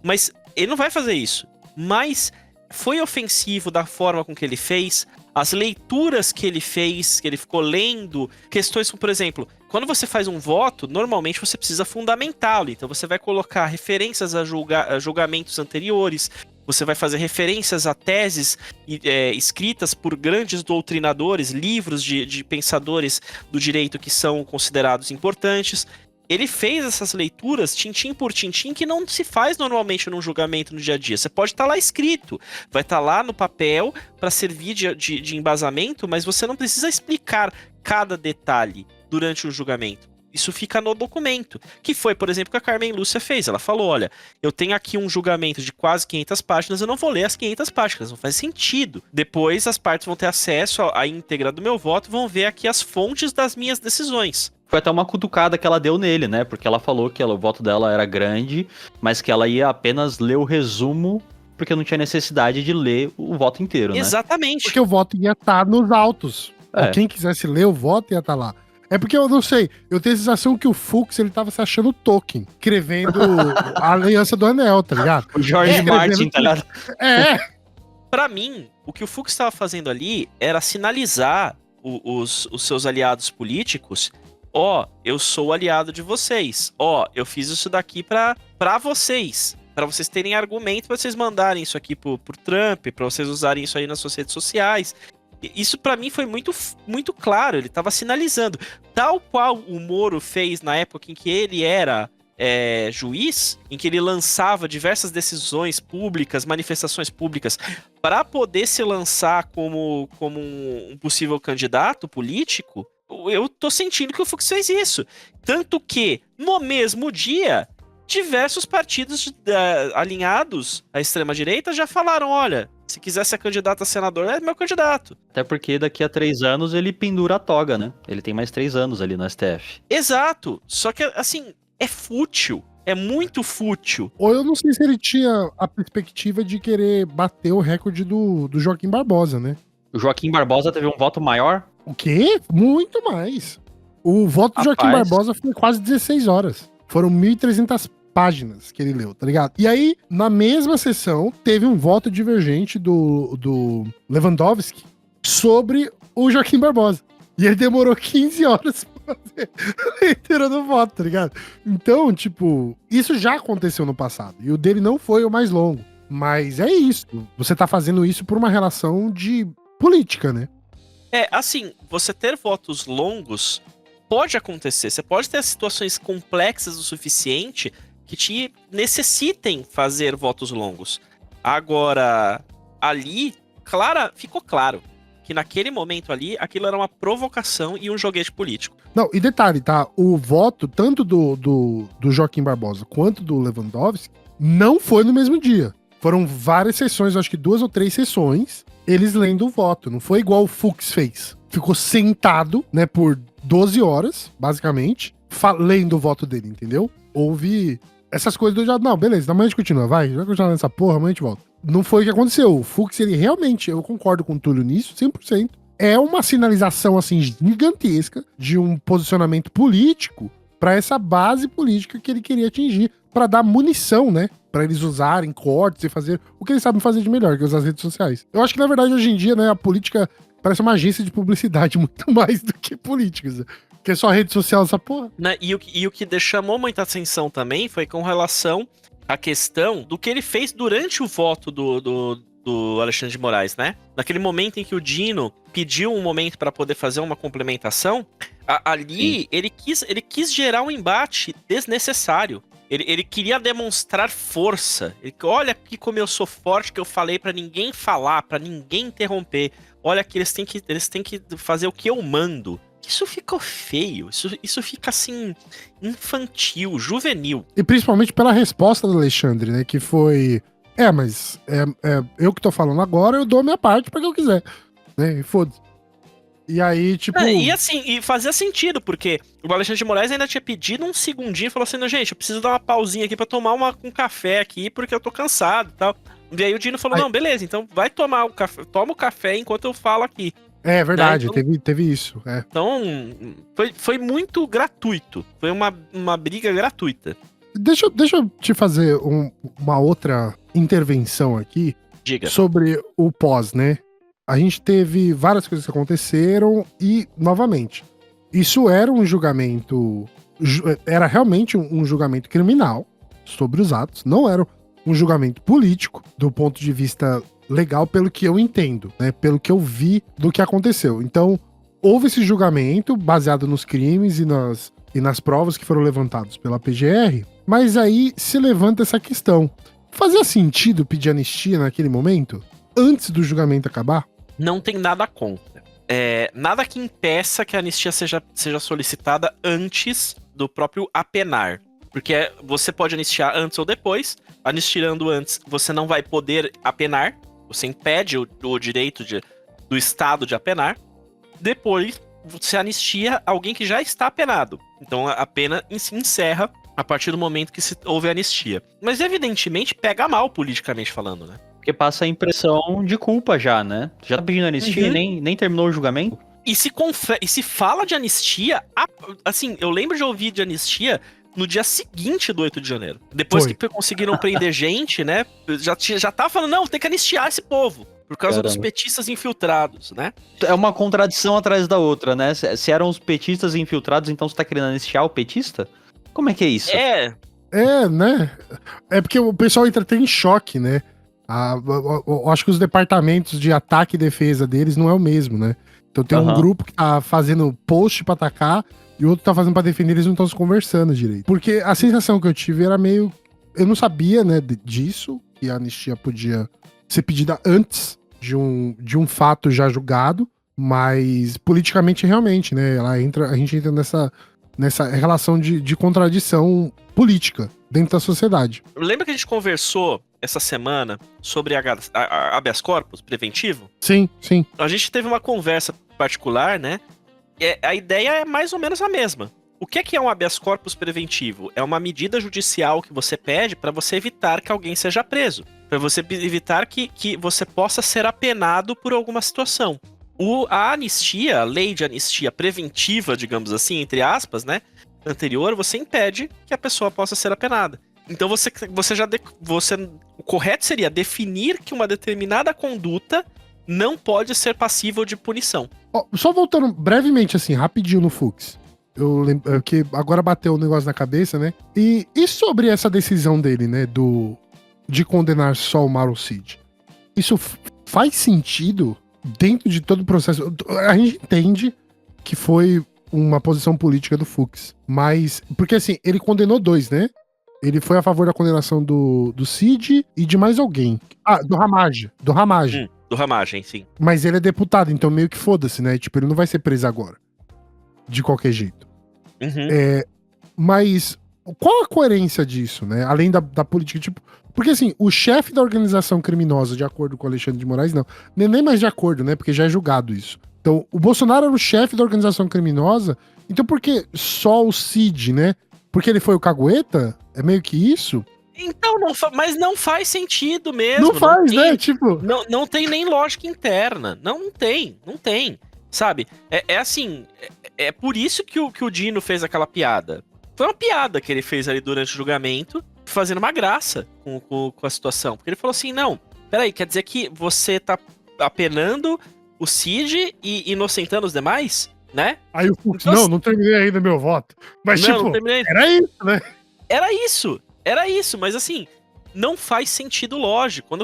Speaker 3: Mas ele não vai fazer isso. Mas foi ofensivo da forma com que ele fez, as leituras que ele fez, que ele ficou lendo, questões como, por exemplo, quando você faz um voto, normalmente você precisa fundamentá-lo. Então você vai colocar referências a julgamentos anteriores, você vai fazer referências a teses escritas por grandes doutrinadores, livros de pensadores do direito que são considerados importantes. Ele fez essas leituras tintim por tintim que não se faz normalmente num julgamento no dia a dia. Você pode estar lá escrito, vai estar lá no papel para servir de embasamento, mas você não precisa explicar cada detalhe durante o julgamento. Isso fica no documento, que foi, por exemplo, o que a Carmen Lúcia fez. Ela falou, olha, eu tenho aqui um julgamento de quase 500 páginas, eu não vou ler as 500 páginas, não faz sentido. Depois as partes vão ter acesso à íntegra do meu voto, vão ver aqui as fontes das minhas decisões.
Speaker 2: Foi até uma cutucada que ela deu nele, né? Porque ela falou que o voto dela era grande, mas que ela ia apenas ler o resumo, porque não tinha necessidade de ler o voto inteiro, né?
Speaker 3: Exatamente.
Speaker 1: Porque o voto ia estar nos autos. Quem quisesse ler o voto ia estar lá. É porque eu não sei, eu tenho a sensação que o Fux, ele tava se achando Tolkien, escrevendo a Aliança do Anel, tá ligado?
Speaker 2: O George Martin, tá ligado?
Speaker 3: Pra mim, o que o Fux estava fazendo ali era sinalizar os seus aliados políticos, eu sou aliado de vocês, eu fiz isso daqui pra vocês terem argumento, pra vocês mandarem isso aqui pro Trump, pra vocês usarem isso aí nas suas redes sociais. Isso pra mim foi muito, muito claro, ele tava sinalizando. Tal qual o Moro fez na época em que ele era juiz, em que ele lançava diversas decisões públicas, manifestações públicas, para poder se lançar como um possível candidato político. Eu tô sentindo que o Fux fez isso. Tanto que, no mesmo dia, diversos partidos alinhados à extrema-direita já falaram, olha, se quiser ser candidato a senador, é meu candidato.
Speaker 2: Até porque daqui a 3 anos ele pendura a toga, né? Ele tem mais 3 anos ali no STF.
Speaker 3: Exato. Só que, assim, é fútil. É muito fútil.
Speaker 1: Ou eu não sei se ele tinha a perspectiva de querer bater o recorde do Joaquim Barbosa, né?
Speaker 2: O Joaquim Barbosa teve um voto maior?
Speaker 1: O quê? Muito mais. O voto do Joaquim Barbosa foi quase 16 horas. Foram 1.300 páginas que ele leu, tá ligado? E aí, na mesma sessão, teve um voto divergente do Lewandowski sobre o Joaquim Barbosa. E ele demorou 15 horas fazer a leitura do voto, tá ligado? Então, tipo, isso já aconteceu no passado. E o dele não foi o mais longo. Mas é isso. Você tá fazendo isso por uma relação de política, né?
Speaker 3: Assim, você ter votos longos pode acontecer. Você pode ter situações complexas o suficiente que te necessitem fazer votos longos. Agora, ali, ficou claro que naquele momento ali, aquilo era uma provocação e um joguete político.
Speaker 1: Não, e detalhe, tá? O voto, tanto do Joaquim Barbosa quanto do Lewandowski, não foi no mesmo dia. Foram várias sessões, acho que 2 ou 3 sessões, eles lendo o voto. Não foi igual o Fux fez. Ficou sentado, né, por 12 horas, basicamente, lendo o voto dele, entendeu? Houve essas coisas do já. Não, beleza, amanhã a gente continua, vai continuar nessa porra, amanhã a gente volta. Não foi o que aconteceu. O Fux, ele realmente, eu concordo com o Túlio nisso, 100%. É uma sinalização, assim, gigantesca de um posicionamento político pra essa base política que ele queria atingir, pra dar munição, né? Pra eles usarem cortes e fazer o que eles sabem fazer de melhor, que é usar as redes sociais. Eu acho que, na verdade, hoje em dia, né, a política parece uma agência de publicidade muito mais do que políticos. Que é só rede social, essa porra.
Speaker 3: E o que chamou muita atenção também foi com relação à questão do que ele fez durante o voto do Alexandre de Moraes, né? Naquele momento em que o Dino pediu um momento para poder fazer uma complementação, ali ele quis gerar um embate desnecessário. Ele queria demonstrar força. Olha aqui como eu sou forte, que eu falei pra ninguém falar, pra ninguém interromper. Olha que eles têm que fazer o que eu mando. Isso ficou feio. Isso fica assim, infantil, juvenil.
Speaker 1: E principalmente pela resposta do Alexandre, né? Que foi. Mas eu que tô falando agora, eu dou a minha parte pra que eu quiser. Né? E foda-se. E aí, tipo.
Speaker 3: E fazia sentido, porque o Alexandre de Moraes ainda tinha pedido um segundinho e falou assim: gente, eu preciso dar uma pausinha aqui pra tomar um café aqui, porque eu tô cansado e tal. E aí o Dino falou: não, beleza, então vai tomar o café, toma o café enquanto eu falo aqui.
Speaker 1: É verdade,
Speaker 3: né? Então,
Speaker 1: teve isso.
Speaker 3: Então, foi muito gratuito. Foi uma briga gratuita.
Speaker 1: Deixa eu te fazer uma outra intervenção aqui.
Speaker 3: Diga.
Speaker 1: Sobre o pós, né? A gente teve várias coisas que aconteceram e, novamente, isso era um julgamento. Era realmente um julgamento criminal sobre os atos, não era um julgamento político do ponto de vista legal, pelo que eu entendo, né? Pelo que eu vi do que aconteceu. Então, houve esse julgamento baseado nos crimes e nas provas que foram levantados pela PGR, mas aí se levanta essa questão. Fazia sentido pedir anistia naquele momento, antes do julgamento acabar?
Speaker 3: Não tem nada contra. Nada que impeça que a anistia seja solicitada antes do próprio apenar. Porque você pode anistiar antes ou depois. Anistiando antes, você não vai poder apenar. Você impede o direito do Estado de apenar. Depois, você anistia alguém que já está apenado. Então, a pena se encerra a partir do momento que houve anistia. Mas, evidentemente, pega mal politicamente falando, né?
Speaker 2: Porque passa a impressão de culpa já, né? Já tá pedindo anistia e nem terminou o julgamento.
Speaker 3: E se fala de anistia, assim, eu lembro de ouvir de anistia no dia seguinte do 8 de janeiro. Depois que conseguiram prender gente, né? Já tava falando, não, tem que anistiar esse povo. Por causa dos petistas infiltrados, né?
Speaker 2: É uma contradição atrás da outra, né? Se eram os petistas infiltrados, então você tá querendo anistiar o petista? Como é que é isso?
Speaker 1: Né? É porque o pessoal entra até em choque, né? Eu acho que os departamentos de ataque e defesa deles não é o mesmo, né? Então tem um grupo que tá fazendo post pra atacar e o outro tá fazendo pra defender, eles não estão se conversando direito. Porque a sensação que eu tive era meio... Eu não sabia, né, disso, que a anistia podia ser pedida antes de um fato já julgado, mas politicamente, realmente, né, a gente entra nessa relação de contradição política dentro da sociedade.
Speaker 3: Lembra que a gente conversou essa semana sobre habeas corpus preventivo?
Speaker 1: Sim.
Speaker 3: A gente teve uma conversa particular, né? A ideia é mais ou menos a mesma. O que é um habeas corpus preventivo? É uma medida judicial que você pede para você evitar que alguém seja preso. Para você evitar que você possa ser apenado por alguma situação. A anistia, a lei de anistia preventiva, digamos assim, entre aspas, né? Anterior, você impede que a pessoa possa ser apenada. Então o correto seria definir que uma determinada conduta não pode ser passível de punição.
Speaker 1: Só voltando brevemente, assim, rapidinho no Fux. Eu lembro que agora bateu um negócio na cabeça, né? E sobre essa decisão dele, né? De condenar só o Mauro Cid? Isso faz sentido dentro de todo o processo? A gente entende que foi uma posição política do Fux, mas... Porque assim, ele condenou 2, né? Ele foi a favor da condenação do Cid e de mais alguém. Ah, do Ramage. Do
Speaker 3: Ramagem, sim.
Speaker 1: Mas ele é deputado, então meio que foda-se, né? Tipo, ele não vai ser preso agora. De qualquer jeito.
Speaker 3: Uhum.
Speaker 1: Mas qual a coerência disso, né? Além da política, tipo... Porque assim, o chefe da organização criminosa, de acordo com o Alexandre de Moraes, não. Nem mais de acordo, né? Porque já é julgado isso. Então, o Bolsonaro era o chefe da organização criminosa, então por que só o Cid, né? Porque ele foi o cagueta? É meio que isso?
Speaker 3: Então, mas não faz sentido mesmo.
Speaker 1: Não faz, né? Tipo...
Speaker 3: Não tem nem lógica interna. Não tem. Sabe? É assim, é por isso que o Dino fez aquela piada. Foi uma piada que ele fez ali durante o julgamento, fazendo uma graça com a situação. Porque ele falou assim, não, peraí, quer dizer que você tá apenando o Cid e inocentando os demais, né?
Speaker 1: Aí o Fux, então, não terminei ainda meu voto. Mas não terminei. Era isso, né?
Speaker 3: Era isso, mas assim, não faz sentido lógico.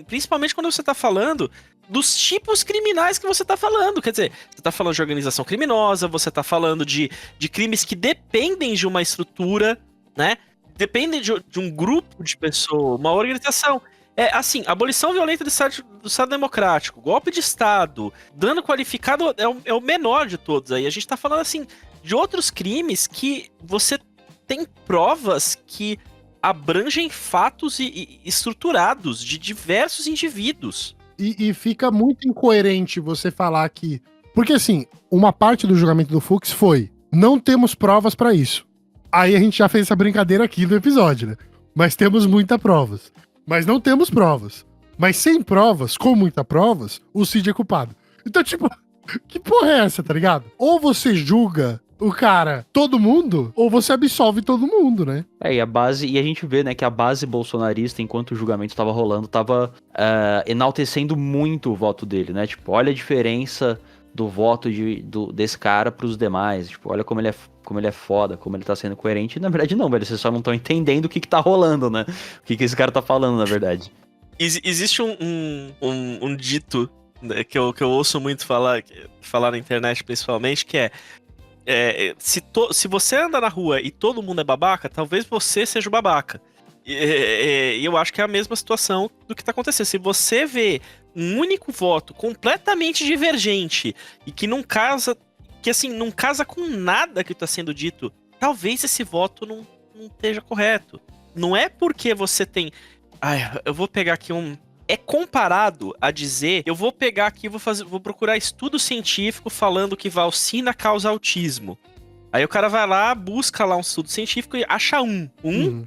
Speaker 3: Principalmente quando você tá falando dos tipos criminais que você tá falando. Quer dizer, você tá falando de organização criminosa, você tá falando de crimes que dependem de uma estrutura, né? Dependem de um grupo de pessoas, uma organização. Assim, abolição violenta do Estado Democrático, golpe de Estado, dano qualificado é o menor de todos aí. A gente tá falando, assim, de outros crimes que você tem provas que abrangem fatos e estruturados de diversos indivíduos.
Speaker 1: E fica muito incoerente você falar que... Porque, assim, uma parte do julgamento do Fux foi: não temos provas pra isso. Aí a gente já fez essa brincadeira aqui no episódio, né? Mas temos muitas provas. Mas não temos provas. Mas sem provas, com muitas provas, o Cid é culpado. Então, tipo, que porra é essa, tá ligado? Ou você julga o cara, todo mundo, ou você absolve todo mundo, né?
Speaker 2: E a gente vê, né, que a base bolsonarista, enquanto o julgamento tava rolando, tava enaltecendo muito o voto dele, né? Tipo, olha a diferença do voto desse cara pros demais. Tipo, olha como ele é foda, como ele tá sendo coerente. E, na verdade, não, velho, vocês só não estão entendendo o que tá rolando, né? O que esse cara tá falando, na verdade.
Speaker 3: Existe um dito, né, que eu ouço muito falar na internet, principalmente, que se você anda na rua e todo mundo é babaca, talvez você seja o babaca. E eu acho que é a mesma situação do que tá acontecendo. Se você vê um único voto completamente divergente e que não casa com nada que tá sendo dito, talvez esse voto não esteja correto. Não é porque você tem... eu vou pegar aqui é comparado a dizer, eu vou pegar aqui, vou procurar estudo científico falando que valsina causa autismo. Aí o cara vai lá, busca lá um estudo científico e acha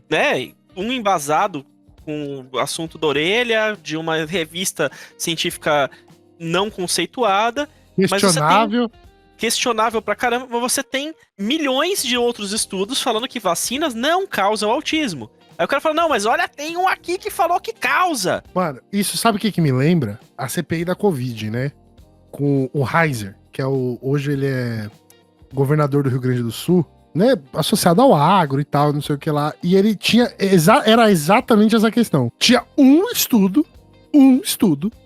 Speaker 3: né? Um embasado com o assunto da orelha, de uma revista científica não conceituada.
Speaker 1: Questionável.
Speaker 3: Questionável pra caramba, mas você tem milhões de outros estudos falando que vacinas não causam autismo. Aí o cara fala, não, mas olha, tem um aqui que falou que causa.
Speaker 1: Mano, isso sabe o que me lembra? A CPI da Covid, né? Com o Heiser, que hoje ele é governador do Rio Grande do Sul, né? Associado ao agro e tal, não sei o que lá. E ele tinha, era exatamente essa questão. Tinha um estudo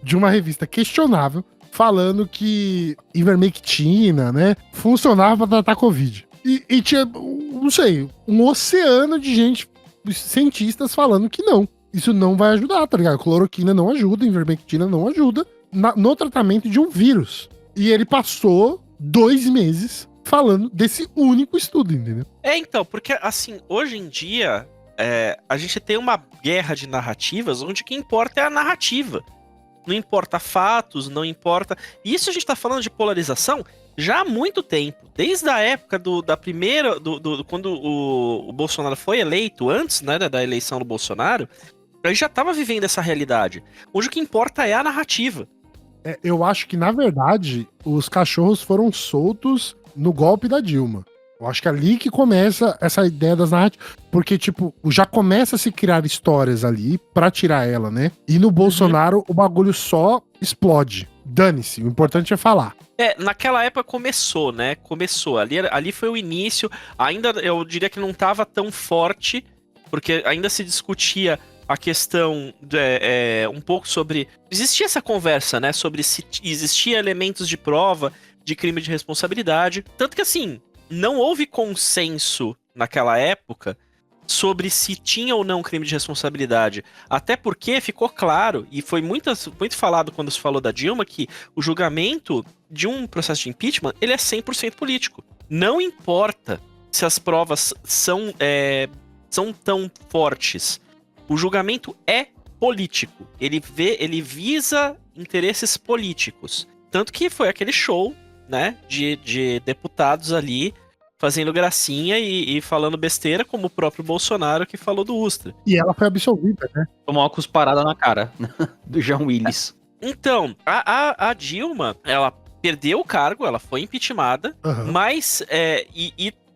Speaker 1: de uma revista questionável falando que ivermectina, né, funcionava pra tratar Covid. E tinha, não sei, um oceano de gente, cientistas falando que não. Isso não vai ajudar, tá ligado? Cloroquina não ajuda, ivermectina não ajuda no tratamento de um vírus. E ele passou 2 meses falando desse único estudo, entendeu?
Speaker 3: Então, porque assim, hoje em dia, a gente tem uma guerra de narrativas onde o que importa é a narrativa. Não importa fatos, não importa... Isso a gente tá falando de polarização já há muito tempo. Desde a época da primeira... quando o Bolsonaro foi eleito, antes, né, da eleição do Bolsonaro, a gente já tava vivendo essa realidade. Hoje o que importa é a narrativa.
Speaker 1: Eu acho que, na verdade, os cachorros foram soltos no golpe da Dilma. Eu acho que é ali que começa essa ideia das narrativas. Porque, tipo, já começa a se criar histórias ali pra tirar ela, né? E no Bolsonaro o bagulho só explode. Dane-se, o importante é falar.
Speaker 3: Naquela época começou, né? Começou. Ali foi o início. Ainda eu diria que não estava tão forte, porque ainda se discutia a questão um pouco sobre... Existia essa conversa, né? Sobre se existia elementos de prova de crime de responsabilidade. Tanto que, assim, não houve consenso naquela época sobre se tinha ou não crime de responsabilidade. Até porque ficou claro, e foi muito falado quando se falou da Dilma, que o julgamento de um processo de impeachment, ele é 100% político. Não importa se as provas são tão fortes. O julgamento é político. Ele visa interesses políticos. Tanto que foi aquele show, né, de deputados ali fazendo gracinha e falando besteira, como o próprio Bolsonaro que falou do Ustra.
Speaker 1: E ela foi absolvida, né?
Speaker 2: Tomou uma cusparada na cara do Jean Willis.
Speaker 3: Então, a Dilma, ela perdeu o cargo, ela foi impeachmentada, mas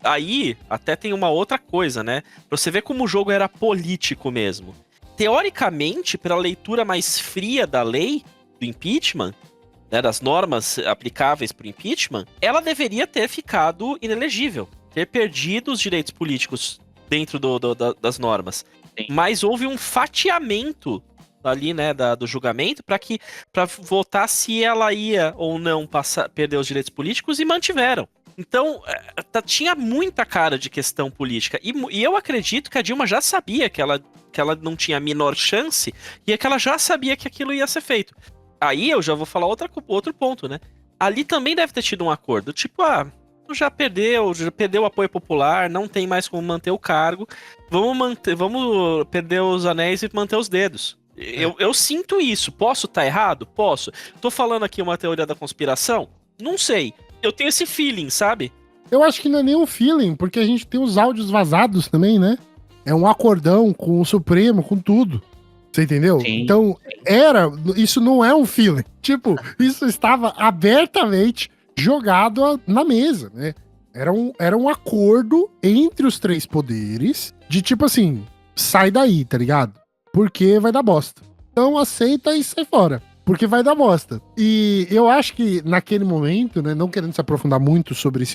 Speaker 3: aí até tem uma outra coisa, né? Pra você ver como o jogo era político mesmo. Teoricamente, pela leitura mais fria da lei do impeachment, né, das normas aplicáveis para o impeachment, ela deveria ter ficado inelegível, ter perdido os direitos políticos dentro das normas.
Speaker 2: Sim.
Speaker 3: Mas houve um fatiamento ali, né, do julgamento para votar se ela ia ou não perder os direitos políticos, e mantiveram. Então, tinha muita cara de questão política. E eu acredito que a Dilma já sabia que ela não tinha a menor chance, e que ela já sabia que aquilo ia ser feito. Aí eu já vou falar outro ponto, né? Ali também deve ter tido um acordo. Tipo, já perdeu o apoio popular, não tem mais como manter o cargo. Vamos perder os anéis e manter os dedos. Eu sinto isso. Posso estar errado? Posso. Tô falando aqui uma teoria da conspiração? Não sei. Eu tenho esse feeling, sabe?
Speaker 1: Eu acho que não é nem um feeling, porque a gente tem os áudios vazados também, né? É um acordão com o Supremo, com tudo. Você entendeu?
Speaker 2: Sim.
Speaker 1: Então, isso não é um feeling. Tipo, isso estava abertamente jogado na mesa, né? Era um acordo entre os três poderes de tipo assim, sai daí, tá ligado? Porque vai dar bosta. Então aceita e sai fora, porque vai dar bosta. E eu acho que naquele momento, né, não querendo se aprofundar muito sobre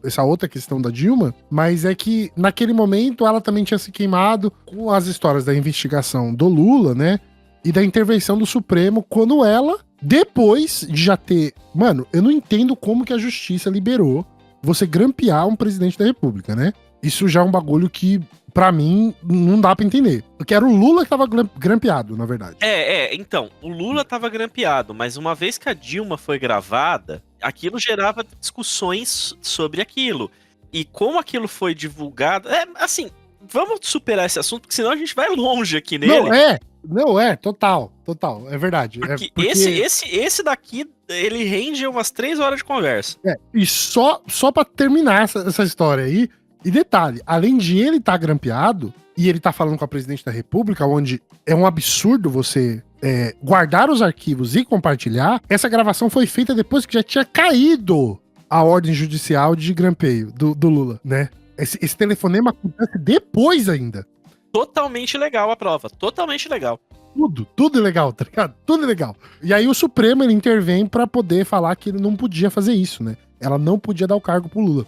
Speaker 1: essa outra questão da Dilma, mas é que naquele momento ela também tinha se queimado com as histórias da investigação do Lula, né? E da intervenção do Supremo, quando ela, depois de já ter... Mano, eu não entendo como que a justiça liberou você grampear um presidente da República, né? Isso já é um bagulho que, pra mim, não dá pra entender. Porque era o Lula que tava grampeado, na verdade.
Speaker 3: Então, o Lula tava grampeado, mas uma vez que a Dilma foi gravada, aquilo gerava discussões sobre aquilo. E como aquilo foi divulgado... assim, vamos superar esse assunto, porque senão a gente vai longe aqui nele.
Speaker 1: Total, é verdade.
Speaker 3: Porque esse daqui, ele rende umas 3 horas de conversa.
Speaker 1: E só pra terminar essa história aí, e detalhe, além de ele estar grampeado, e ele tá falando com a presidente da República, onde é um absurdo você guardar os arquivos e compartilhar, essa gravação foi feita depois que já tinha caído a ordem judicial de grampeio do Lula, né? Esse telefonema acontece depois ainda.
Speaker 3: Totalmente legal a prova, totalmente legal.
Speaker 1: Tudo legal, tá ligado? Tudo legal. E aí o Supremo, ele intervém pra poder falar que ele não podia fazer isso, né? Ela não podia dar o cargo pro Lula.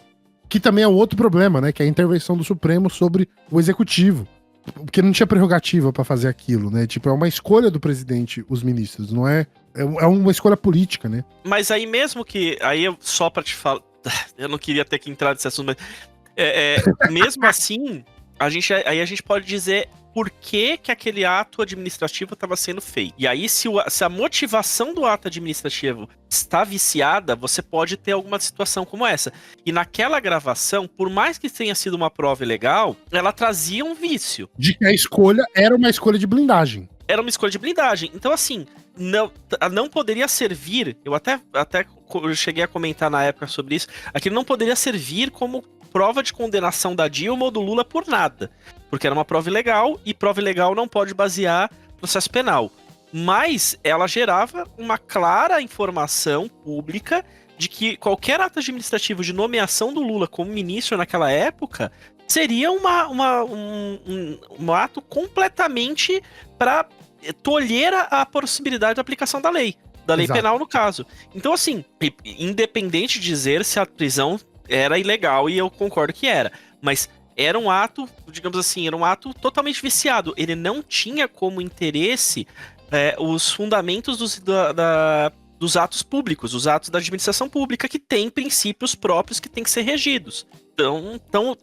Speaker 1: Que também é outro problema, né? Que é a intervenção do Supremo sobre o Executivo. Porque não tinha prerrogativa pra fazer aquilo, né? Tipo, é uma escolha do presidente, os ministros, não é... É uma escolha política, né?
Speaker 3: Mas aí mesmo que... Aí só pra te falar... Eu não queria ter que entrar nesse assunto, mas... mesmo assim... Aí a gente pode dizer por que aquele ato administrativo estava sendo feito. E aí, se a motivação do ato administrativo está viciada, você pode ter alguma situação como essa. E naquela gravação, por mais que tenha sido uma prova ilegal, ela trazia um vício.
Speaker 1: De que a escolha era uma escolha de blindagem.
Speaker 3: Era uma escolha de blindagem. Então, assim, não poderia servir... Eu até cheguei a comentar na época sobre isso. Aquilo não poderia servir como prova de condenação da Dilma ou do Lula por nada. Porque era uma prova ilegal, e prova ilegal não pode basear processo penal. Mas ela gerava uma clara informação pública de que qualquer ato administrativo de nomeação do Lula como ministro naquela época seria um ato completamente para tolher a possibilidade da aplicação da lei. Da lei
Speaker 1: Exato.
Speaker 3: penal, no caso. Então, assim, independente de dizer se a prisão era ilegal, e eu concordo que era, mas era um ato, digamos assim, era um ato totalmente viciado. Ele não tinha como interesse os fundamentos dos atos públicos, os atos da administração pública, que tem princípios próprios que têm que ser regidos. Então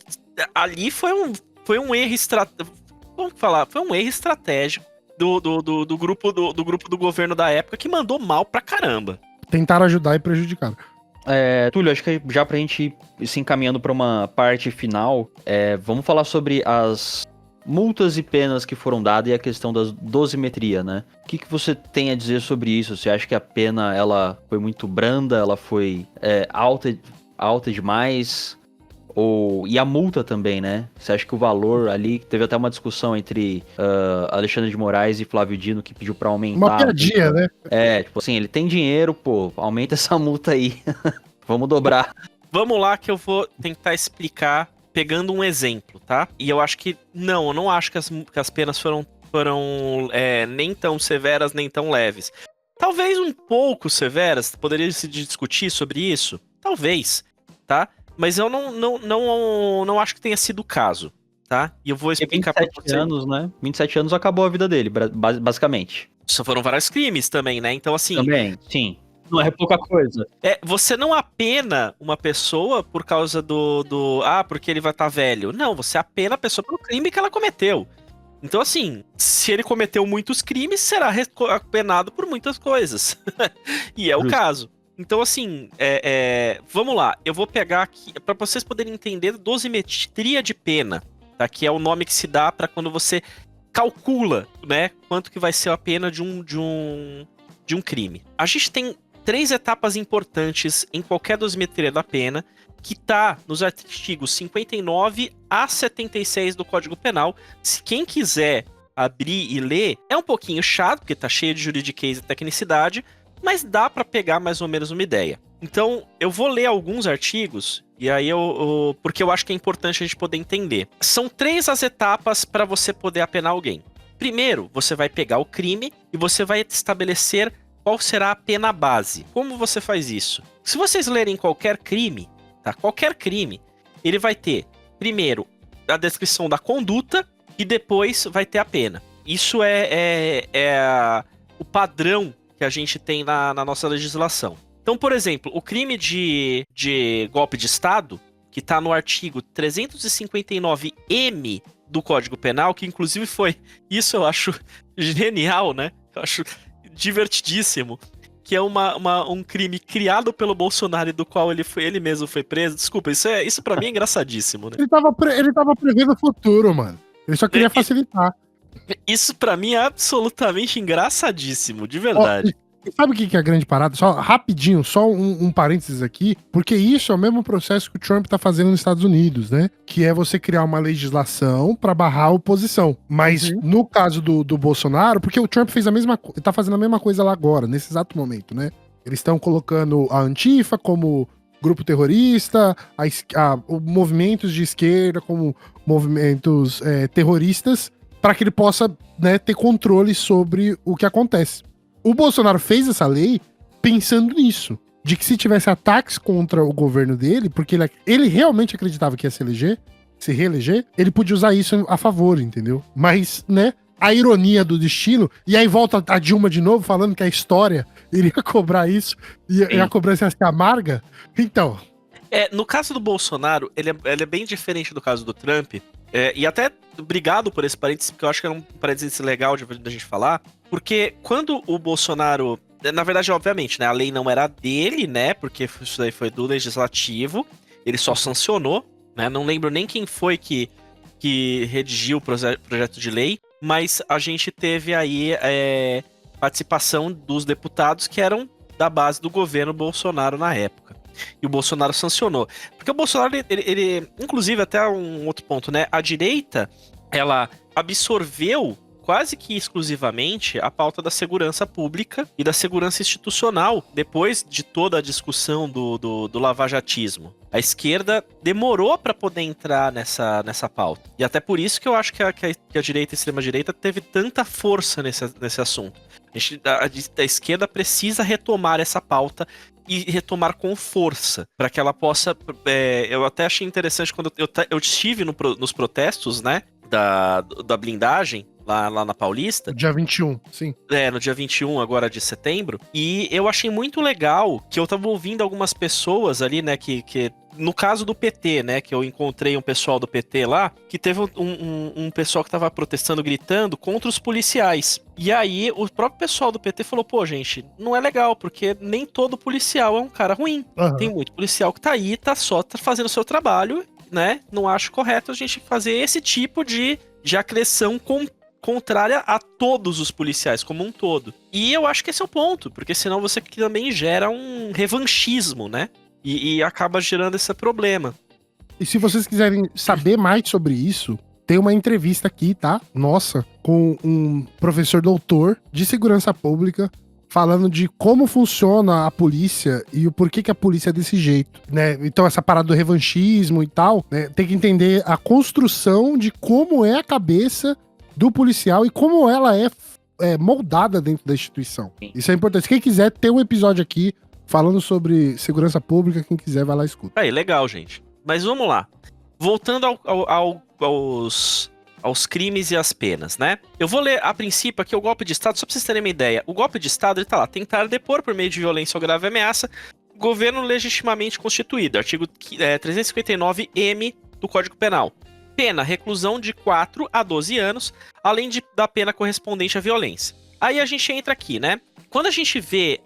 Speaker 3: ali foi um erro foi um erro estratégico do grupo do governo da época, que mandou mal pra caramba.
Speaker 1: Tentaram ajudar e prejudicaram.
Speaker 2: Túlio, acho que já pra gente ir se encaminhando pra uma parte final, vamos falar sobre as multas e penas que foram dadas e a questão da dosimetria, né? O que você tem a dizer sobre isso? Você acha que a pena ela foi muito branda, ela foi alta demais? E a multa também, né? Você acha que o valor ali... Teve até uma discussão entre Alexandre de Moraes e Flávio Dino, que pediu pra aumentar.
Speaker 1: Uma piadinha, né?
Speaker 2: Tipo assim, ele tem dinheiro, pô, aumenta essa multa aí. Vamos dobrar.
Speaker 3: Vamos lá que eu vou tentar explicar pegando um exemplo, tá? E eu acho que... eu não acho que as penas foram nem tão severas, nem tão leves. Talvez um pouco severas, poderia se discutir sobre isso? Talvez, tá? Mas eu não acho que tenha sido o caso, tá? E eu vou explicar pra você.
Speaker 2: 27 anos, né? 27 anos acabou a vida dele, basicamente.
Speaker 3: Só foram vários crimes também, né? Então, assim...
Speaker 2: Também, sim. Não é pouca coisa.
Speaker 3: Você não apena uma pessoa por causa porque ele vai estar velho. Não, você apena a pessoa pelo crime que ela cometeu. Então, assim, se ele cometeu muitos crimes, será apenado por muitas coisas. E é o caso. Então, assim, vamos lá. Eu vou pegar aqui, para vocês poderem entender, dosimetria de pena, tá? Que é o nome que se dá para quando você calcula, né, quanto que vai ser a pena de um crime. A gente tem 3 etapas importantes em qualquer dosimetria da pena, que tá nos artigos 59 a 76 do Código Penal. Se quem quiser abrir e ler, é um pouquinho chato, porque tá cheio de juridiquês e tecnicidade, mas dá para pegar mais ou menos uma ideia. Então, eu vou ler alguns artigos, e aí porque eu acho que é importante a gente poder entender. São 3 as etapas para você poder apenar alguém. Primeiro, você vai pegar o crime e você vai estabelecer qual será a pena base. Como você faz isso? Se vocês lerem qualquer crime, tá? Qualquer crime, ele vai ter, primeiro, a descrição da conduta e depois vai ter a pena. Isso é o padrão que a gente tem na nossa legislação. Então, por exemplo, o crime de golpe de Estado, que está no artigo 359-M do Código Penal, que inclusive isso eu acho genial, né? Eu acho divertidíssimo, que é um crime criado pelo Bolsonaro e do qual ele mesmo foi preso. Desculpa, isso pra mim é engraçadíssimo, né?
Speaker 1: Ele tava prevendo o futuro, mano. Ele só queria facilitar.
Speaker 3: Isso pra mim é absolutamente engraçadíssimo, de verdade.
Speaker 1: E sabe o que é a grande parada? Só rapidinho, só um parênteses aqui, porque isso é o mesmo processo que o Trump tá fazendo nos Estados Unidos, né? Que é você criar uma legislação pra barrar a oposição. Mas no caso do Bolsonaro, porque o Trump fez tá fazendo a mesma coisa lá agora, nesse exato momento, né? Eles estão colocando a Antifa como grupo terrorista, movimentos de esquerda como movimentos terroristas, para que ele possa, né, ter controle sobre o que acontece. O Bolsonaro fez essa lei pensando nisso, de que se tivesse ataques contra o governo dele, porque ele realmente acreditava que ia se reeleger, ele podia usar isso a favor, entendeu? Mas, né, a ironia do destino, e aí volta a Dilma de novo falando que a história iria cobrar isso, e a cobrança ia ser amarga. Então...
Speaker 3: no caso do Bolsonaro, ele é bem diferente do caso do Trump, e até obrigado por esse parênteses, porque eu acho que é um parênteses legal da gente falar, porque quando o Bolsonaro... Na verdade, obviamente, né, a lei não era dele, né, porque isso daí foi do Legislativo, ele só sancionou, né, não lembro nem quem foi que redigiu o projeto de lei, mas a gente teve aí participação dos deputados que eram da base do governo Bolsonaro na época. E o Bolsonaro sancionou. Porque o Bolsonaro, ele inclusive, até um outro ponto, né? A direita, ela absorveu quase que exclusivamente a pauta da segurança pública e da segurança institucional, depois de toda a discussão do lavajatismo. A esquerda demorou para poder entrar nessa pauta. E até por isso que eu acho que a direita e a extrema-direita teve tanta força nesse assunto. A esquerda precisa retomar essa pauta e retomar com força, para que ela possa... eu até achei interessante quando eu estive nos protestos, né, da blindagem, lá na Paulista.
Speaker 1: Dia 21, sim.
Speaker 3: No dia 21 agora de setembro. E eu achei muito legal que eu tava ouvindo algumas pessoas ali, né, que no caso do PT, né, que eu encontrei um pessoal do PT lá, que teve um pessoal que tava protestando, gritando contra os policiais. E aí o próprio pessoal do PT falou, pô, gente, não é legal, porque nem todo policial é um cara ruim.
Speaker 1: Uhum.
Speaker 3: Tem muito policial que tá aí, tá fazendo o seu trabalho, né? Não acho correto a gente fazer esse tipo de agressão contrária a todos os policiais como um todo. E eu acho que esse é o ponto, porque senão você também gera um revanchismo, né? E acaba gerando esse problema.
Speaker 1: E se vocês quiserem saber mais sobre isso, tem uma entrevista aqui, tá? Nossa, com um professor doutor de segurança pública falando de como funciona a polícia e o porquê que a polícia é desse jeito, né? Então essa parada do revanchismo e tal, né? Tem que entender a construção de como é a cabeça do policial e como ela é moldada dentro da instituição. Isso é importante. Quem quiser, tem um episódio aqui falando sobre segurança pública, quem quiser vai lá e escuta.
Speaker 3: Aí, legal, gente. Mas vamos lá. Voltando aos crimes e às penas, né? Eu vou ler, a princípio, aqui o golpe de Estado, só pra vocês terem uma ideia. O golpe de Estado, ele tá lá, tentar depor por meio de violência ou grave ameaça, governo legitimamente constituído, artigo 359-M do Código Penal. Pena, reclusão de 4 a 12 anos, além da pena correspondente à violência. Aí a gente entra aqui, né? Quando a gente vê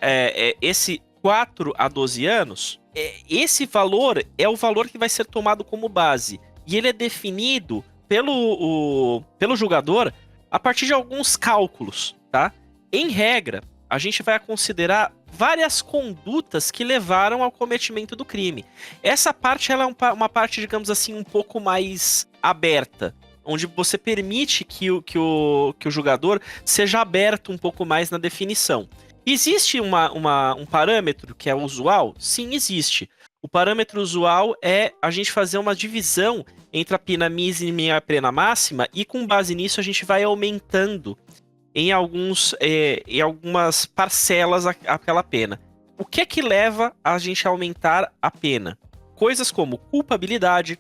Speaker 3: esse 4 a 12 anos, esse valor é o valor que vai ser tomado como base. E ele é definido pelo julgador a partir de alguns cálculos, tá? Em regra, a gente vai considerar várias condutas que levaram ao cometimento do crime. Essa parte ela é uma parte, digamos assim, um pouco mais aberta, onde você permite que o julgador seja aberto um pouco mais na definição. Existe um parâmetro que é usual? Sim, existe. O parâmetro usual é a gente fazer uma divisão entre a pena mínima e a pena máxima, e com base nisso a gente vai aumentando em algumas parcelas aquela pena. O que é que leva a gente a aumentar a pena? Coisas como culpabilidade,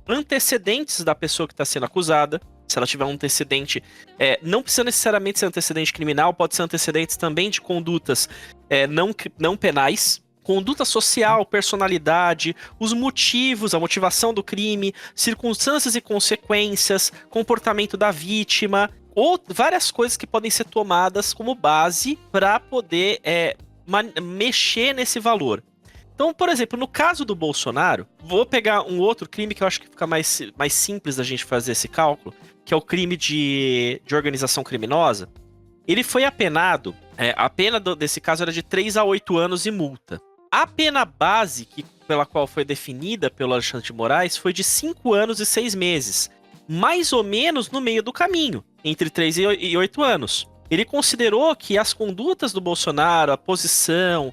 Speaker 3: antecedentes da pessoa que está sendo acusada. Se ela tiver um antecedente, não precisa necessariamente ser antecedente criminal, pode ser antecedentes também de condutas não penais. Conduta social, personalidade, os motivos, a motivação do crime, circunstâncias e consequências, comportamento da vítima, ou várias coisas que podem ser tomadas como base para poder mexer nesse valor. Então, por exemplo, no caso do Bolsonaro, vou pegar um outro crime que eu acho que fica mais simples da gente fazer esse cálculo, que é o crime de organização criminosa. Ele foi apenado, a pena desse caso era de 3 a 8 anos e multa. A pena base pela qual foi definida pelo Alexandre de Moraes foi de 5 anos e 6 meses, mais ou menos no meio do caminho, entre 3 e 8 anos. Ele considerou que as condutas do Bolsonaro, a posição,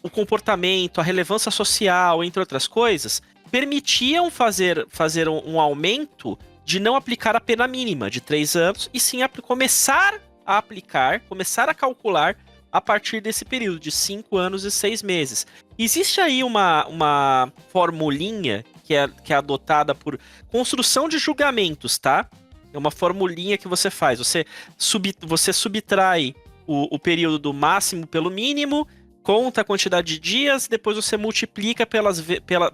Speaker 3: o comportamento, a relevância social, entre outras coisas, permitiam fazer um aumento de não aplicar a pena mínima de 3 anos, e sim começar a calcular a partir desse período de 5 anos e 6 meses. Existe aí uma formulinha que é adotada por construção de julgamentos, tá? É uma formulinha que você faz. Você subtrai o período do máximo pelo mínimo, conta a quantidade de dias, depois você multiplica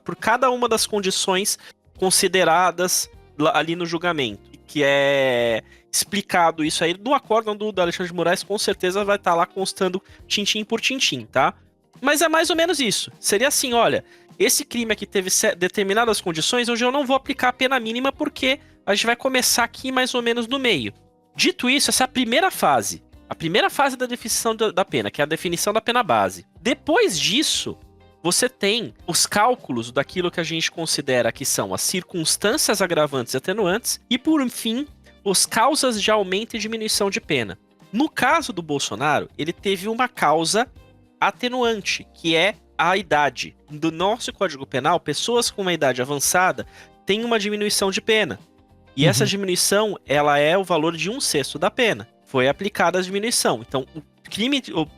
Speaker 3: por cada uma das condições consideradas ali no julgamento. Que é explicado isso aí do acórdão do Alexandre de Moraes, com certeza vai estar lá constando tintim por tintim, tá? Mas é mais ou menos isso. Seria assim, olha, esse crime aqui teve determinadas condições, hoje eu não vou aplicar a pena mínima porque a gente vai começar aqui mais ou menos no meio. Dito isso, essa é a primeira fase. A primeira fase da definição da pena, que é a definição da pena base. Depois disso, você tem os cálculos daquilo que a gente considera que são as circunstâncias agravantes e atenuantes, e por fim, as causas de aumento e diminuição de pena. No caso do Bolsonaro, ele teve uma causa atenuante, que é a idade. Do nosso Código Penal, pessoas com uma idade avançada têm uma diminuição de pena. E essa diminuição, ela é o valor de 1/6 da pena. Foi aplicada a diminuição. Então,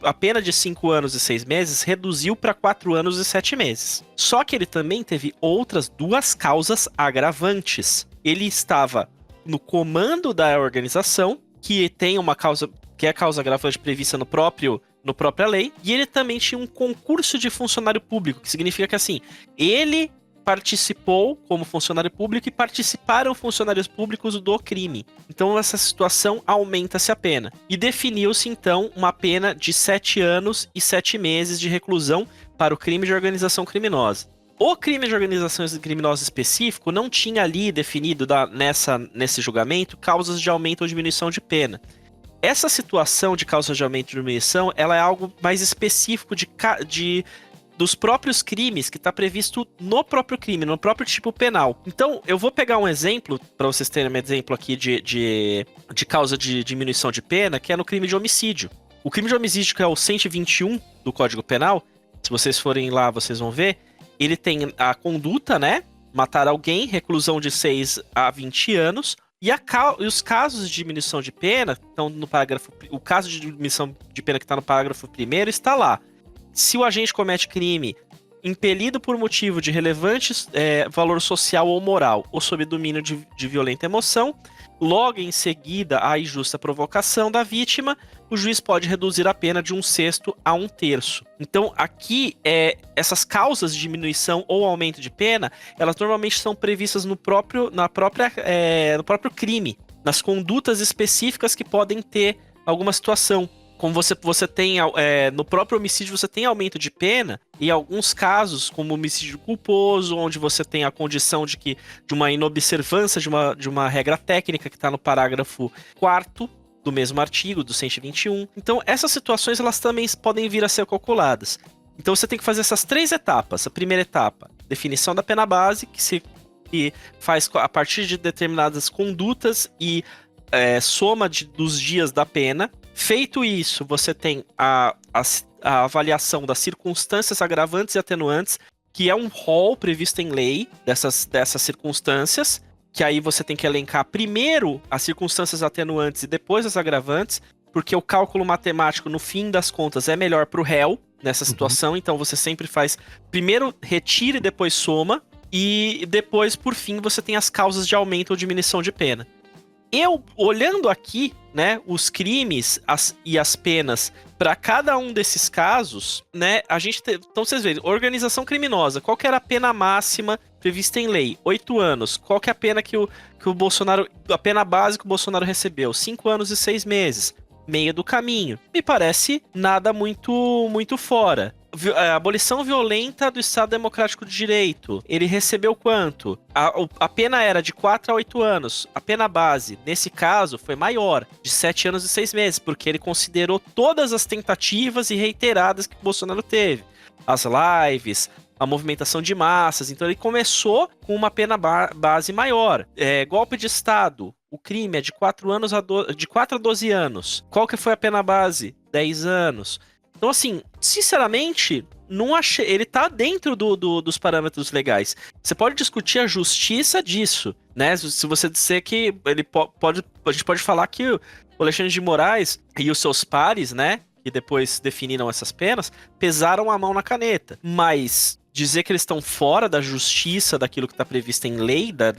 Speaker 3: a pena de 5 anos e 6 meses reduziu para 4 anos e 7 meses. Só que ele também teve outras 2 causas agravantes. Ele estava no comando da organização, que tem uma causa, que é a causa agravante prevista no própria lei, e ele também tinha um concurso de funcionário público, que significa que assim, ele participou como funcionário público e participaram funcionários públicos do crime. Então essa situação aumenta-se a pena. E definiu-se então uma pena de 7 anos e 7 meses de reclusão para o crime de organização criminosa. O crime de organização criminosa específico não tinha ali definido nesse julgamento causas de aumento ou diminuição de pena. Essa situação de causa de aumento e diminuição, ela é algo mais específico dos próprios crimes que está previsto no próprio crime, no próprio tipo penal. Então, eu vou pegar um exemplo, para vocês terem um exemplo aqui de causa de diminuição de pena, que é no crime de homicídio. O crime de homicídio, que é o 121 do Código Penal, se vocês forem lá, vocês vão ver, ele tem a conduta, né? Matar alguém, reclusão de 6 a 20 anos, e os casos de diminuição de pena estão no parágrafo. O caso de diminuição de pena que está no parágrafo 1º está lá. Se o agente comete crime impelido por motivo de relevante valor social ou moral, ou sob domínio de violenta emoção, logo em seguida à injusta provocação da vítima, o juiz pode reduzir a pena de 1/6 a 1/3. Então, aqui, essas causas de diminuição ou aumento de pena, elas normalmente são previstas no próprio crime, nas condutas específicas que podem ter alguma situação. Como você tem, no próprio homicídio, você tem aumento de pena, e em alguns casos, como homicídio culposo, onde você tem a condição de uma inobservância de uma regra técnica que está no parágrafo 4º do mesmo artigo, do 121. Então, essas situações, elas também podem vir a ser calculadas. Então, você tem que fazer essas 3 etapas. A primeira etapa, definição da pena base, que faz a partir de determinadas condutas e soma dos dias da pena. Feito isso, você tem a avaliação das circunstâncias agravantes e atenuantes, que é um rol previsto em lei dessas circunstâncias, que aí você tem que elencar primeiro as circunstâncias atenuantes e depois as agravantes, porque o cálculo matemático, no fim das contas, é melhor para o réu nessa situação, então você sempre faz primeiro retira e depois soma, e depois, por fim, você tem as causas de aumento ou diminuição de pena. Olhando aqui, né, os crimes e as penas para cada um desses casos, né, então vocês veem, organização criminosa, qual que era a pena máxima prevista em lei? 8 anos. Qual que é a pena que o Bolsonaro, a pena base que o Bolsonaro recebeu? 5 anos e 6 meses. Meio do caminho. Me parece nada muito fora. A abolição violenta do Estado Democrático de Direito. Ele recebeu quanto? A pena era de 4 a 8 anos. A pena base, nesse caso, foi maior, de 7 anos e 6 meses, porque ele considerou todas as tentativas e reiteradas que o Bolsonaro teve. As lives, a movimentação de massas. Então ele começou com uma pena base maior. Golpe de Estado. O crime é de 4 a 12 anos. Qual que foi a pena base? 10 anos. Então, assim, sinceramente, não achei. Ele tá dentro dos parâmetros legais. Você pode discutir a justiça disso, né? Se você disser que a gente pode falar que o Alexandre de Moraes e os seus pares, né, que depois definiram essas penas, pesaram a mão na caneta. Mas dizer que eles estão fora da justiça, daquilo que está previsto em lei, da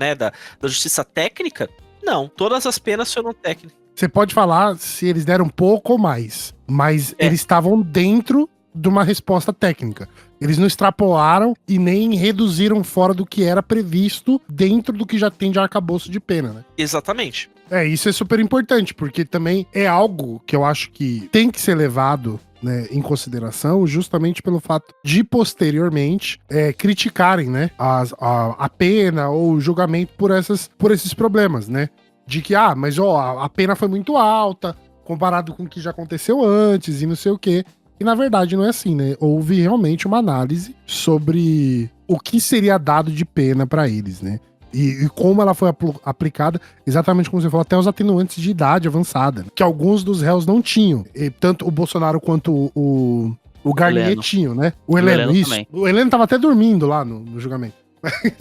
Speaker 3: justiça técnica, não. Todas as penas foram técnicas.
Speaker 1: Você pode falar se eles deram pouco ou mais, mas eles estavam dentro de uma resposta técnica. Eles não extrapolaram e nem reduziram fora do que era previsto dentro do que já tem de arcabouço de pena, né?
Speaker 3: Exatamente.
Speaker 1: Isso é super importante, porque também é algo que eu acho que tem que ser levado, né, em consideração, justamente pelo fato de posteriormente criticarem, né, a pena ou o julgamento por esses problemas, né? De que, mas a pena foi muito alta, comparado com o que já aconteceu antes e não sei o quê. E na verdade não é assim, né? Houve realmente uma análise sobre o que seria dado de pena pra eles, né? E como ela foi aplicada, exatamente como você falou, até os atenuantes de idade avançada, que alguns dos réus não tinham. E tanto o Bolsonaro quanto o Garnier
Speaker 2: Heleno.
Speaker 1: tinham, né? O
Speaker 2: O
Speaker 1: Heleno,
Speaker 2: Heleno
Speaker 1: isso.
Speaker 2: também.
Speaker 1: O Heleno tava até dormindo lá no julgamento.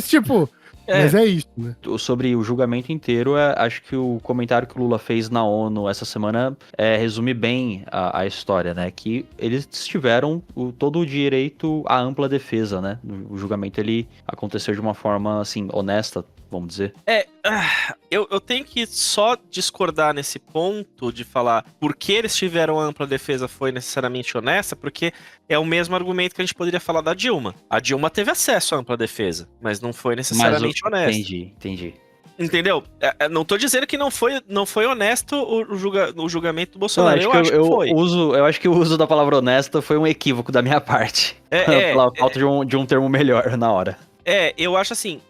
Speaker 1: Tipo, mas é isso, né?
Speaker 2: Sobre o julgamento inteiro, acho que o comentário que o Lula fez na ONU essa semana resume bem a história, né? Que eles tiveram todo o direito à ampla defesa, né? O julgamento, ele aconteceu de uma forma, assim, honesta, vamos dizer.
Speaker 3: Eu tenho que só discordar nesse ponto de falar por que eles tiveram ampla defesa foi necessariamente honesta, porque é o mesmo argumento que a gente poderia falar da Dilma. A Dilma teve acesso à ampla defesa, mas não foi necessariamente honesta.
Speaker 2: Entendi.
Speaker 3: Entendeu? Não tô dizendo que não foi honesto o julgamento do Bolsonaro. Eu acho que foi.
Speaker 2: Eu acho que o uso da palavra honesta foi um equívoco da minha parte. Pela falta de um termo melhor na hora.
Speaker 3: Eu acho assim,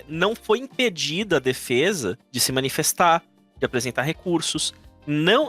Speaker 3: não foi impedida a defesa de se manifestar, de apresentar recursos.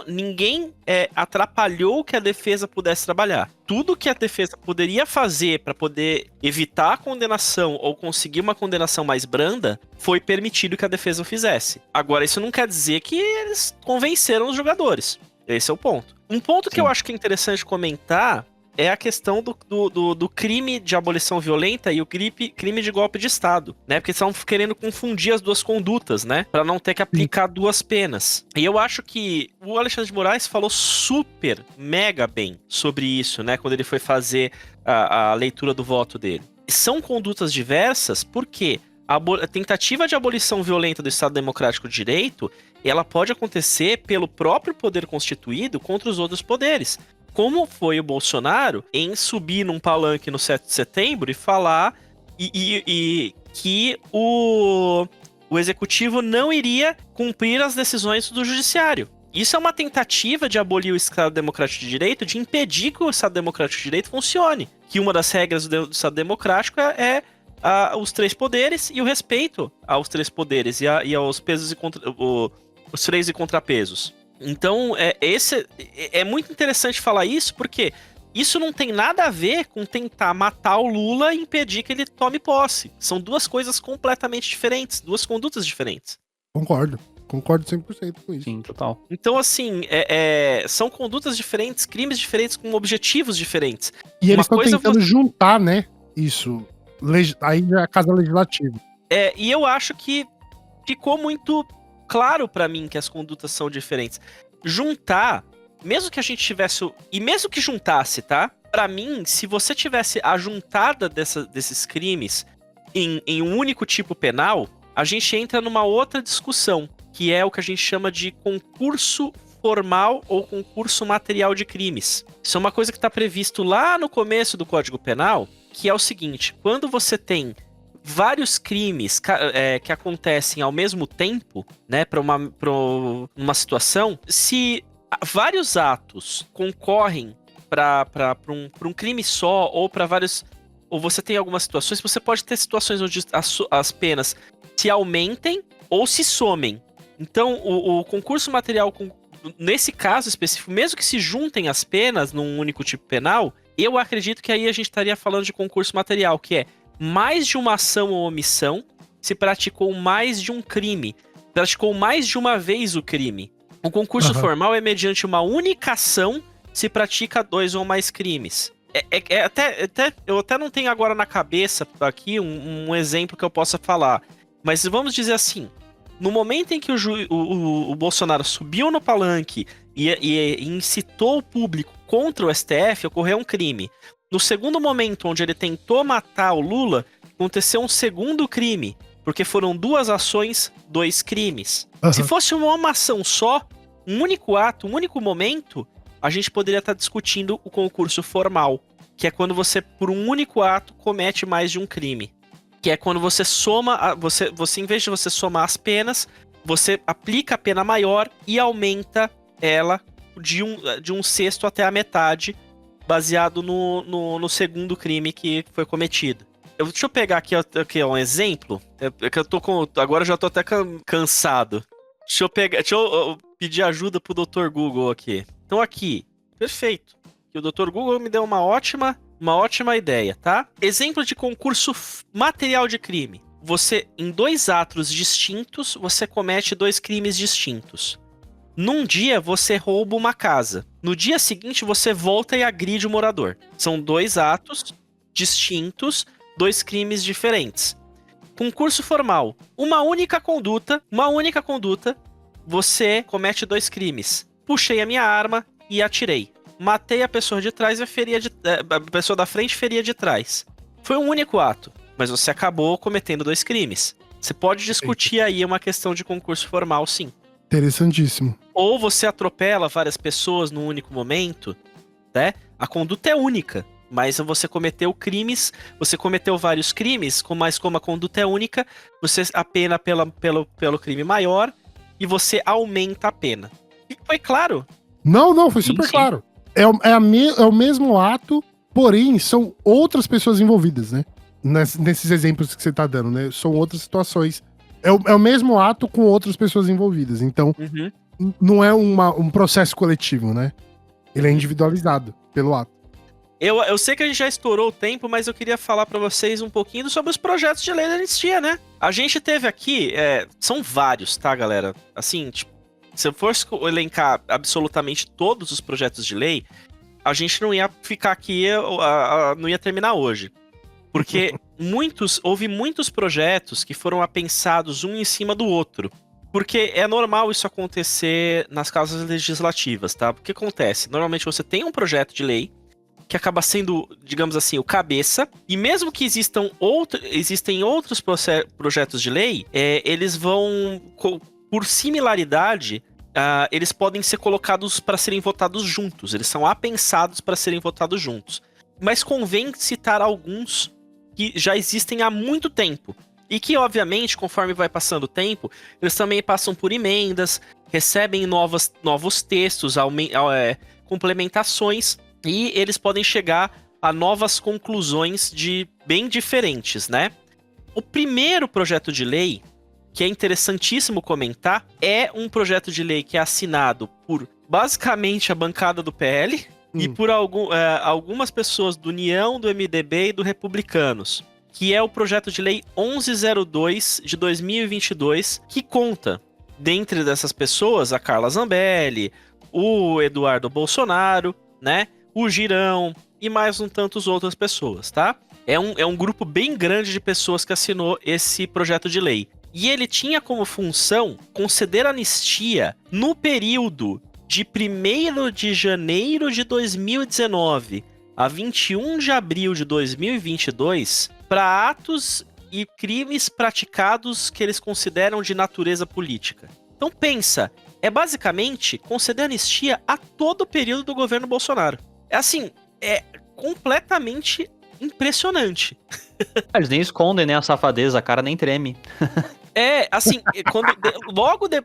Speaker 3: Ninguém atrapalhou que a defesa pudesse trabalhar. Tudo que a defesa poderia fazer para poder evitar a condenação ou conseguir uma condenação mais branda foi permitido que a defesa o fizesse. Agora, isso não quer dizer que eles convenceram os jogadores. Esse é o ponto. Um ponto que eu acho que é interessante comentar é a questão do crime de abolição violenta e o crime de golpe de Estado, né? Porque eles estavam querendo confundir as duas condutas, né? Pra não ter que aplicar duas penas. E eu acho que o Alexandre de Moraes falou super, mega bem sobre isso, né? Quando ele foi fazer a leitura do voto dele. São condutas diversas porque a tentativa de abolição violenta do Estado Democrático de Direito, ela pode acontecer pelo próprio poder constituído contra os outros poderes. Como foi o Bolsonaro em subir num palanque no 7 de setembro e falar que o executivo não iria cumprir as decisões do judiciário. Isso é uma tentativa de abolir o Estado Democrático de Direito, de impedir que o Estado Democrático de Direito funcione. Que uma das regras do Estado Democrático é os três poderes e o respeito aos três poderes e aos pesos os freios e contrapesos. Então, é muito interessante falar isso, porque isso não tem nada a ver com tentar matar o Lula e impedir que ele tome posse. São duas coisas completamente diferentes, duas condutas diferentes.
Speaker 1: Concordo 100% com isso.
Speaker 2: Sim, total.
Speaker 3: Então, assim, são condutas diferentes, crimes diferentes, com objetivos diferentes.
Speaker 1: E eles estão tentando juntar, né, isso, aí é a Casa Legislativa.
Speaker 3: E eu acho que ficou muito claro pra mim que as condutas são diferentes. Juntar, mesmo que a gente tivesse... E mesmo que juntasse, tá? Pra mim, se você tivesse a juntada desses crimes em um único tipo penal, a gente entra numa outra discussão, que é o que a gente chama de concurso formal ou concurso material de crimes. Isso é uma coisa que está previsto lá no começo do Código Penal, que é o seguinte: quando você tem vários crimes que acontecem ao mesmo tempo, né, para uma situação, se vários atos concorrem para um crime só ou para vários, ou você tem algumas situações, você pode ter situações onde as penas se aumentem ou se somem. Então, o concurso material, nesse caso específico, mesmo que se juntem as penas num único tipo penal, eu acredito que aí a gente estaria falando de concurso material, que é mais de uma ação ou omissão se praticou mais de um crime, praticou mais de uma vez o crime. O concurso formal é mediante uma única ação se pratica 2 ou mais crimes. Eu até não tenho agora na cabeça aqui um exemplo que eu possa falar, mas vamos dizer assim: no momento em que o Bolsonaro subiu no palanque e incitou o público contra o STF, ocorreu um crime. No segundo momento, onde ele tentou matar o Lula, aconteceu um segundo crime, porque foram 2 ações, 2 crimes. Se fosse uma ação só, um único ato, um único momento, a gente poderia estar discutindo o concurso formal, que é quando você, por um único ato, comete mais de um crime. Que é quando você soma, você em vez de você somar as penas, você aplica a pena maior e aumenta ela de um sexto até a metade, baseado no segundo crime que foi cometido. Deixa eu pegar aqui um exemplo. Que eu tô agora já tô até cansado. Deixa eu pedir ajuda pro Dr. Google aqui. Então aqui, perfeito. Que o Dr. Google me deu uma ótima ideia, tá? Exemplo de concurso material de crime. você, em 2 atos distintos, você comete 2 crimes distintos. Num dia, você rouba uma casa. No dia seguinte, você volta e agride o morador. São 2 atos distintos, 2 crimes diferentes. Concurso formal. Uma única conduta, você comete 2 crimes. Puxei a minha arma e atirei. Matei a pessoa de trás e a pessoa da frente feria de trás. Foi um único ato, mas você acabou cometendo 2 crimes. Você pode discutir aí uma questão de concurso formal, sim.
Speaker 1: Interessantíssimo.
Speaker 3: Ou você atropela várias pessoas num único momento, né? A conduta é única, mas você cometeu vários crimes, mas como a conduta é única, você a pena pelo crime maior e você aumenta a pena. E foi claro?
Speaker 1: Não, foi super
Speaker 2: Sim.
Speaker 1: claro. É o mesmo ato, porém são outras pessoas envolvidas, né? Nesses exemplos que você tá dando, né? São outras situações. É o mesmo ato com outras pessoas envolvidas. Então, não é um processo coletivo, né? Ele é individualizado pelo ato.
Speaker 3: Eu sei que a gente já estourou o tempo, mas eu queria falar pra vocês um pouquinho sobre os projetos de lei da anistia, né? A gente teve aqui, são vários, tá, galera? Assim, tipo, se eu fosse elencar absolutamente todos os projetos de lei, a gente não ia ficar aqui, não ia terminar hoje. Porque houve muitos projetos que foram apensados um em cima do outro. Porque é normal isso acontecer nas casas legislativas, tá? O que acontece? Normalmente você tem um projeto de lei que acaba sendo, digamos assim, o cabeça, e mesmo que existem outros projetos de lei, eles vão, por similaridade, eles podem ser colocados para serem votados juntos, eles são apensados para serem votados juntos. Mas convém citar alguns que já existem há muito tempo, e que, obviamente, conforme vai passando o tempo, eles também passam por emendas, recebem novos textos, complementações, e eles podem chegar a novas conclusões bem diferentes, né? O primeiro projeto de lei, que é interessantíssimo comentar, é um projeto de lei que é assinado por, basicamente, a bancada do PL e por algumas pessoas do União, do MDB e do Republicanos, que é o projeto de lei 1102 de 2022, que conta, dentre dessas pessoas, a Carla Zambelli, o Eduardo Bolsonaro, né? O Girão e mais tantos outras pessoas, tá? É um grupo bem grande de pessoas que assinou esse projeto de lei. E ele tinha como função conceder anistia no período de 1º de janeiro de 2019 a 21 de abril de 2022 para atos e crimes praticados que eles consideram de natureza política. Então pensa, é basicamente conceder anistia a todo o período do governo Bolsonaro. É completamente impressionante.
Speaker 2: Eles nem escondem, né, a safadeza, a cara nem treme.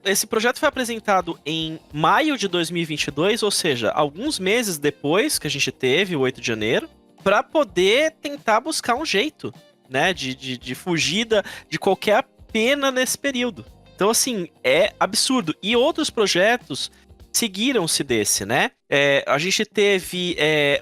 Speaker 3: Esse projeto foi apresentado em maio de 2022, ou seja, alguns meses depois que a gente teve o 8 de janeiro, para poder tentar buscar um jeito, né, de fugida de qualquer pena nesse período. Então, assim, é absurdo. E outros projetos seguiram-se desse, né? A gente teve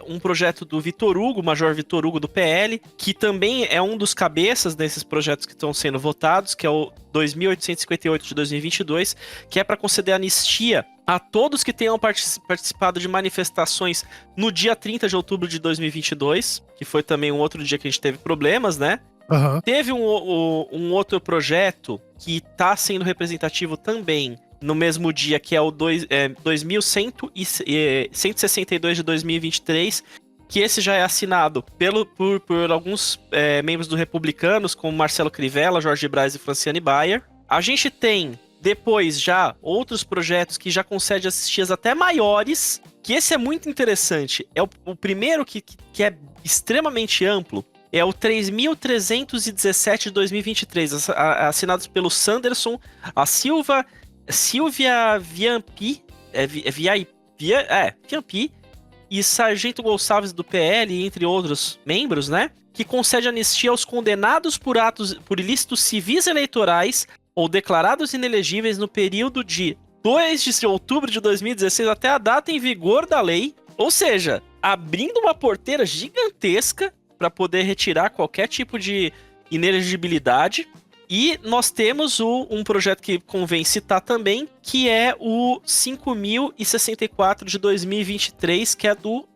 Speaker 3: um projeto do Vitor Hugo, Major Vitor Hugo do PL, que também é um dos cabeças desses projetos que estão sendo votados, que é o 2858 de 2022, que é para conceder anistia a todos que tenham participado de manifestações no dia 30 de outubro de 2022, que foi também um outro dia que a gente teve problemas, né?
Speaker 1: Uhum.
Speaker 3: Teve um outro projeto que está sendo representativo também no mesmo dia, que é o 2162 de 2023, que esse já é assinado por alguns membros do Republicanos, como Marcelo Crivella, Jorge Braz e Franciane Bayer. A gente tem, depois, já outros projetos que já concedem anistias até maiores, que esse é muito interessante. É o primeiro que é extremamente amplo, é o 3.317 de 2023, assinados pelo Sanderson, a Silvia Viampi e Sargento Gonçalves do PL, entre outros membros, né? Que concede anistia aos condenados por ilícitos civis eleitorais ou declarados inelegíveis no período de 2 de outubro de 2016 até a data em vigor da lei. Ou seja, abrindo uma porteira gigantesca para poder retirar qualquer tipo de inelegibilidade. E nós temos um projeto que convém citar também, que é o 5.064 de 2023, que é do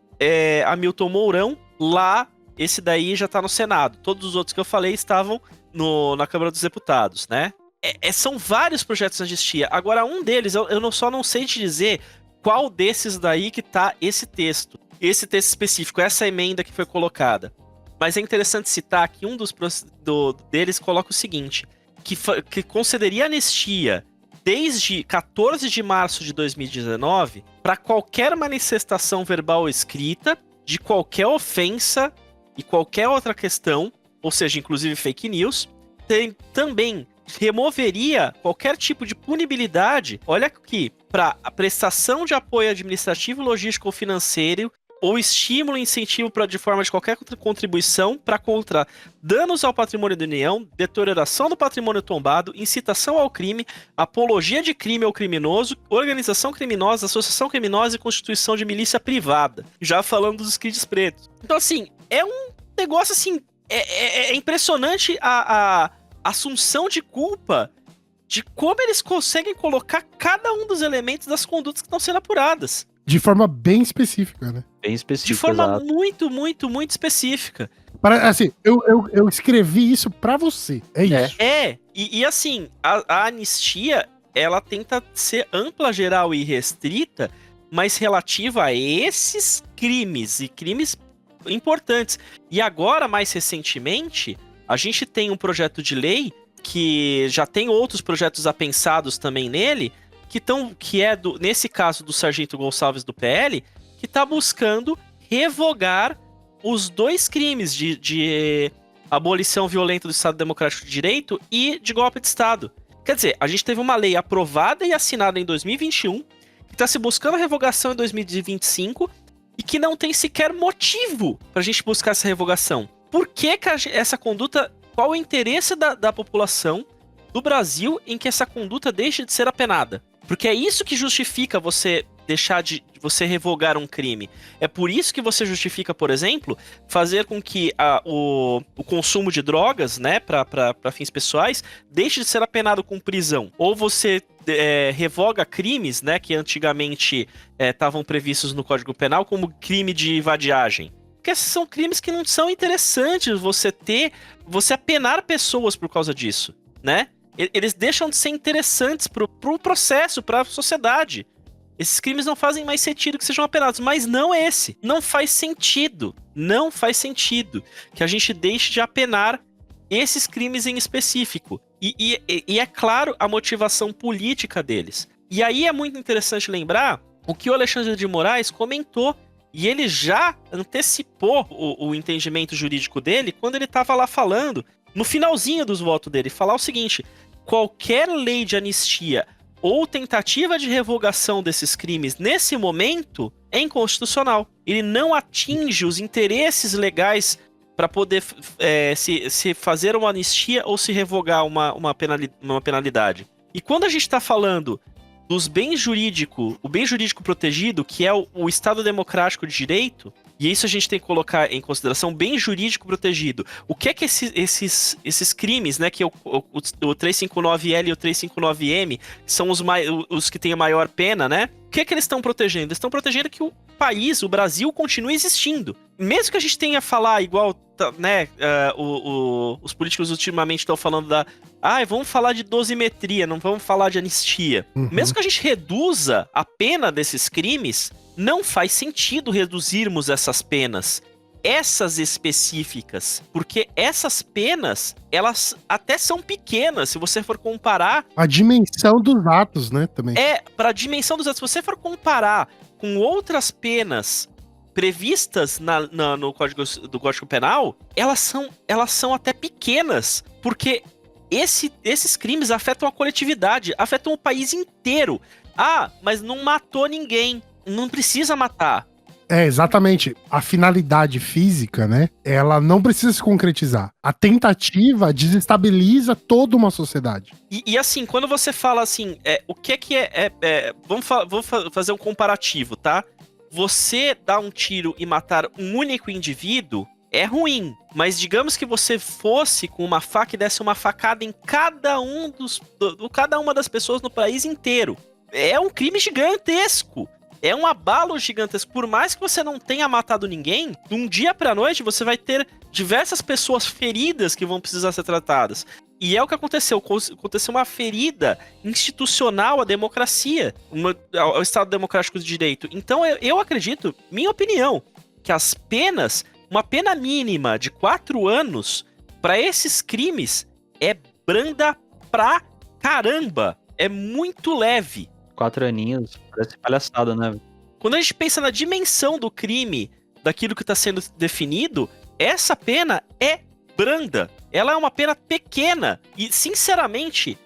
Speaker 3: Hamilton Mourão. Lá, esse daí já está no Senado. Todos os outros que eu falei estavam na Câmara dos Deputados, né? São vários projetos de anistia. Agora, um deles, eu só não sei te dizer qual desses daí que tá esse texto específico, essa emenda que foi colocada. Mas é interessante citar que um deles coloca o seguinte, que concederia anistia desde 14 de março de 2019 para qualquer manifestação verbal ou escrita de qualquer ofensa e qualquer outra questão, ou seja, inclusive fake news. Também removeria qualquer tipo de punibilidade, olha aqui, para a prestação de apoio administrativo, logístico ou financeiro, ou estímulo e incentivo de forma de qualquer contribuição para contra danos ao patrimônio da União, deterioração do patrimônio tombado, incitação ao crime, apologia de crime ou criminoso, organização criminosa, associação criminosa e constituição de milícia privada. Já falando dos crimes pretos. Então, assim, é um negócio, assim, é impressionante a assunção de culpa de como eles conseguem colocar cada um dos elementos das condutas que estão sendo apuradas.
Speaker 1: De forma bem específica, né?
Speaker 2: Bem específico,
Speaker 3: de forma
Speaker 2: exato.
Speaker 3: muito, muito, muito específica.
Speaker 1: Assim, eu escrevi isso pra você. É isso.
Speaker 3: E assim, a anistia, ela tenta ser ampla, geral e restrita, mas relativa a esses crimes, e crimes importantes. E agora, mais recentemente, a gente tem um projeto de lei que já tem outros projetos apensados também nele, nesse caso do Sargento Gonçalves do PL, que está buscando revogar os 2 crimes de abolição violenta do Estado Democrático de Direito e de golpe de Estado. Quer dizer, a gente teve uma lei aprovada e assinada em 2021, que está se buscando a revogação em 2025 e que não tem sequer motivo para a gente buscar essa revogação. Por que essa conduta... Qual o interesse da população do Brasil em que essa conduta deixe de ser apenada? Porque é isso que justifica você deixar de você revogar um crime. É por isso que você justifica, por exemplo, fazer com que o consumo de drogas, né, para fins pessoais, deixe de ser apenado com prisão. Ou você revoga crimes, né, que antigamente estavam previstos no Código Penal como crime de vadiagem. Porque esses são crimes que não são interessantes você apenar pessoas por causa disso, né? Eles deixam de ser interessantes pro processo, pra sociedade. Esses crimes não fazem mais sentido que sejam apenados, mas não esse. Não faz sentido que a gente deixe de apenar esses crimes em específico. E é claro a motivação política deles. E aí é muito interessante lembrar o que o Alexandre de Moraes comentou. E ele já antecipou o entendimento jurídico dele quando ele estava lá falando, no finalzinho dos votos dele, falar o seguinte: qualquer lei de anistia ou tentativa de revogação desses crimes nesse momento é inconstitucional. Ele não atinge os interesses legais para poder se fazer uma anistia ou se revogar uma penalidade. E quando a gente está falando dos bens jurídicos, o bem jurídico protegido, que é o Estado Democrático de Direito, e isso a gente tem que colocar em consideração, bem jurídico protegido. O que é que esses crimes, né, que o 359L e o 359M, são os que têm a maior pena, né? O que é que eles estão protegendo? Eles estão protegendo que o país, o Brasil, continue existindo. Mesmo que a gente tenha a falar igual, né, os políticos ultimamente estão falando vamos falar de dosimetria, não vamos falar de anistia.
Speaker 1: Uhum.
Speaker 3: Mesmo que a gente reduza a pena desses crimes, não faz sentido reduzirmos essas penas, essas específicas, porque essas penas, elas até são pequenas, se você for comparar...
Speaker 1: A dimensão dos atos, né, também.
Speaker 3: Para a dimensão dos atos, se você for comparar com outras penas previstas no Código Penal, elas são até pequenas, porque esses crimes afetam a coletividade, afetam o país inteiro. Mas não matou ninguém, não precisa matar.
Speaker 1: Exatamente. A finalidade física, né? Ela não precisa se concretizar. A tentativa desestabiliza toda uma sociedade.
Speaker 3: E assim, quando você fala assim, o que é... Vamos fazer um comparativo, tá? Você dar um tiro e matar um único indivíduo é ruim, mas digamos que você fosse com uma faca e desse uma facada em cada uma das pessoas no país inteiro. É um crime gigantesco. É um abalo gigantesco. Por mais que você não tenha matado ninguém, de um dia pra noite você vai ter diversas pessoas feridas que vão precisar ser tratadas. E é o que aconteceu. Aconteceu uma ferida institucional à democracia, ao Estado Democrático de Direito. Então eu acredito, minha opinião, que as penas, uma pena mínima de 4 anos pra esses crimes é branda pra caramba. É muito leve.
Speaker 2: 4 aninhos, parece palhaçada, né?
Speaker 3: Quando a gente pensa na dimensão do crime, daquilo que está sendo definido, essa pena é branda. Ela é uma pena pequena. E, sinceramente,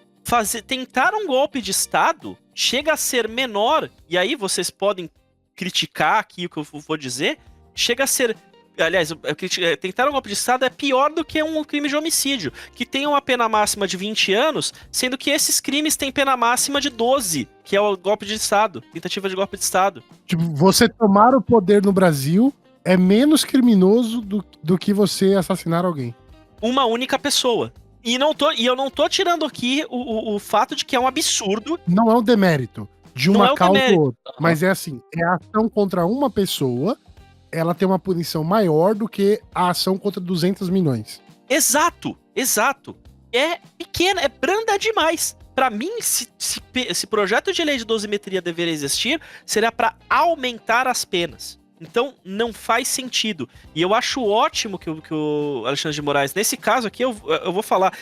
Speaker 3: tentar um golpe de Estado chega a ser menor. E aí vocês podem criticar aqui o que eu vou dizer. Chega a ser... Aliás, tentar um golpe de Estado é pior do que um crime de homicídio, que tem uma pena máxima de 20 anos, sendo que esses crimes têm pena máxima de 12, que é o golpe de Estado, tentativa de golpe de Estado.
Speaker 1: Tipo, você tomar o poder no Brasil é menos criminoso do que você assassinar alguém.
Speaker 3: Uma única pessoa. E eu não tô tirando aqui o fato de que é um absurdo.
Speaker 1: Não é um demérito de uma causa ou outra,
Speaker 2: Uhum.
Speaker 1: mas é assim, é a ação contra uma pessoa, ela tem uma punição maior do que a ação contra 200 milhões.
Speaker 3: Exato. É pequena, é branda demais. Pra mim, se projeto de lei de dosimetria deveria existir, seria pra aumentar as penas. Então, não faz sentido. E eu acho ótimo que o Alexandre de Moraes, nesse caso aqui, eu vou falar,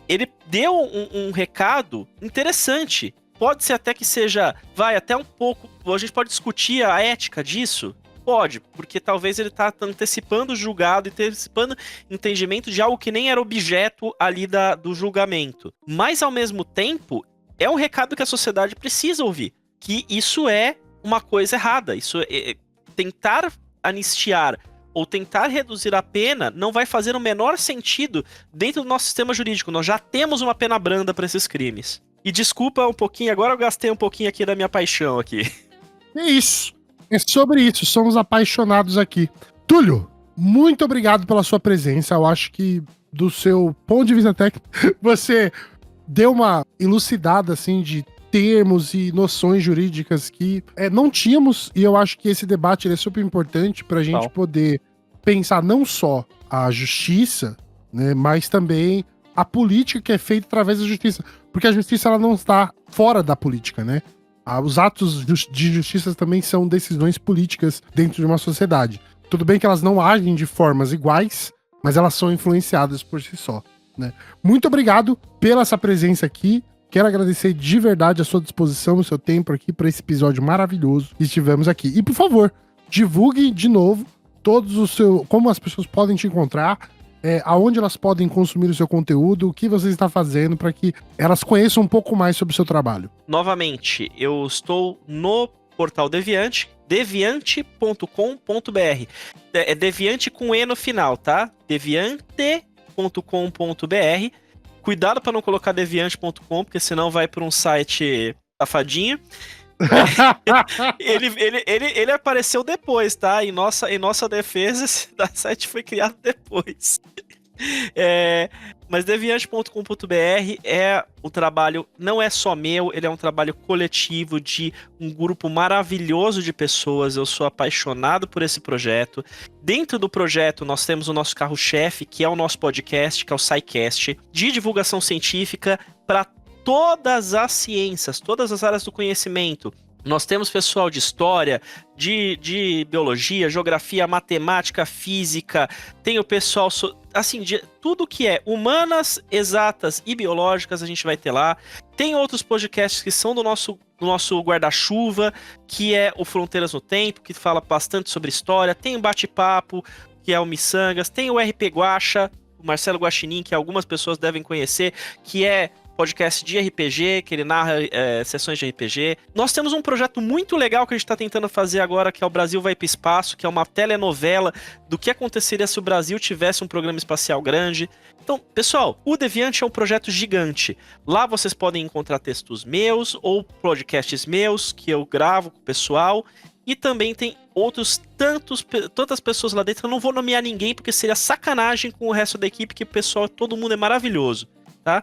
Speaker 3: ele deu um recado interessante. Pode ser até que seja, até um pouco, a gente pode discutir a ética disso. Pode, porque talvez ele tá antecipando o julgado, antecipando entendimento de algo que nem era objeto ali do julgamento. Mas, ao mesmo tempo, é um recado que a sociedade precisa ouvir. Que isso é uma coisa errada. Tentar anistiar ou tentar reduzir a pena não vai fazer o menor sentido dentro do nosso sistema jurídico. Nós já temos uma pena branda para esses crimes. E desculpa um pouquinho, agora eu gastei um pouquinho aqui da minha paixão aqui.
Speaker 1: É isso. É sobre isso, somos apaixonados aqui. Túlio, muito obrigado pela sua presença. Eu acho que, do seu ponto de vista técnico, você deu uma elucidada, assim, de termos e noções jurídicas que não tínhamos, e eu acho que esse debate é super importante pra gente poder pensar não só a justiça, né, mas também a política que é feita através da justiça. Porque a justiça, ela não está fora da política, né? Os atos de justiça também são decisões políticas dentro de uma sociedade. Tudo bem que elas não agem de formas iguais, mas elas são influenciadas por si só, né? Muito obrigado pela essa presença aqui. Quero agradecer de verdade a sua disposição, o seu tempo aqui para esse episódio maravilhoso que estivemos aqui. E, por favor, divulgue de novo como as pessoas podem te encontrar, aonde elas podem consumir o seu conteúdo, o que você está fazendo para que elas conheçam um pouco mais sobre o seu trabalho.
Speaker 3: Novamente, eu estou no portal Deviante, deviante.com.br. É Deviante com E no final, tá? deviante.com.br. Cuidado para não colocar deviante.com, porque senão vai para um site safadinho. ele apareceu depois, tá? Em nossa defesa, esse site foi criado depois. Mas deviante.com.br é o trabalho, não é só meu, ele é um trabalho coletivo de um grupo maravilhoso de pessoas. Eu sou apaixonado por esse projeto. Dentro do projeto, nós temos o nosso carro-chefe, que é o nosso podcast, que é o SciCast, de divulgação científica para todas as ciências, todas as áreas do conhecimento. Nós temos pessoal de história, de biologia, geografia, matemática, física, tem o pessoal, assim, de tudo que é humanas, exatas e biológicas a gente vai ter lá. Tem outros podcasts que são do nosso guarda-chuva, que é o Fronteiras no Tempo, que fala bastante sobre história. Tem o Bate-Papo, que é o Missangas. Tem o RP Guaxa, o Marcelo Guaxinim, que algumas pessoas devem conhecer, que é podcast de RPG, que ele narra sessões de RPG. Nós temos um projeto muito legal que a gente está tentando fazer agora, que é o Brasil Vai para o Espaço, que é uma telenovela do que aconteceria se o Brasil tivesse um programa espacial grande. Então, pessoal, o Deviante é um projeto gigante. Lá vocês podem encontrar textos meus ou podcasts meus que eu gravo com o pessoal. E também tem tantas pessoas lá dentro. Eu não vou nomear ninguém porque seria sacanagem com o resto da equipe, que o pessoal, todo mundo é maravilhoso, tá?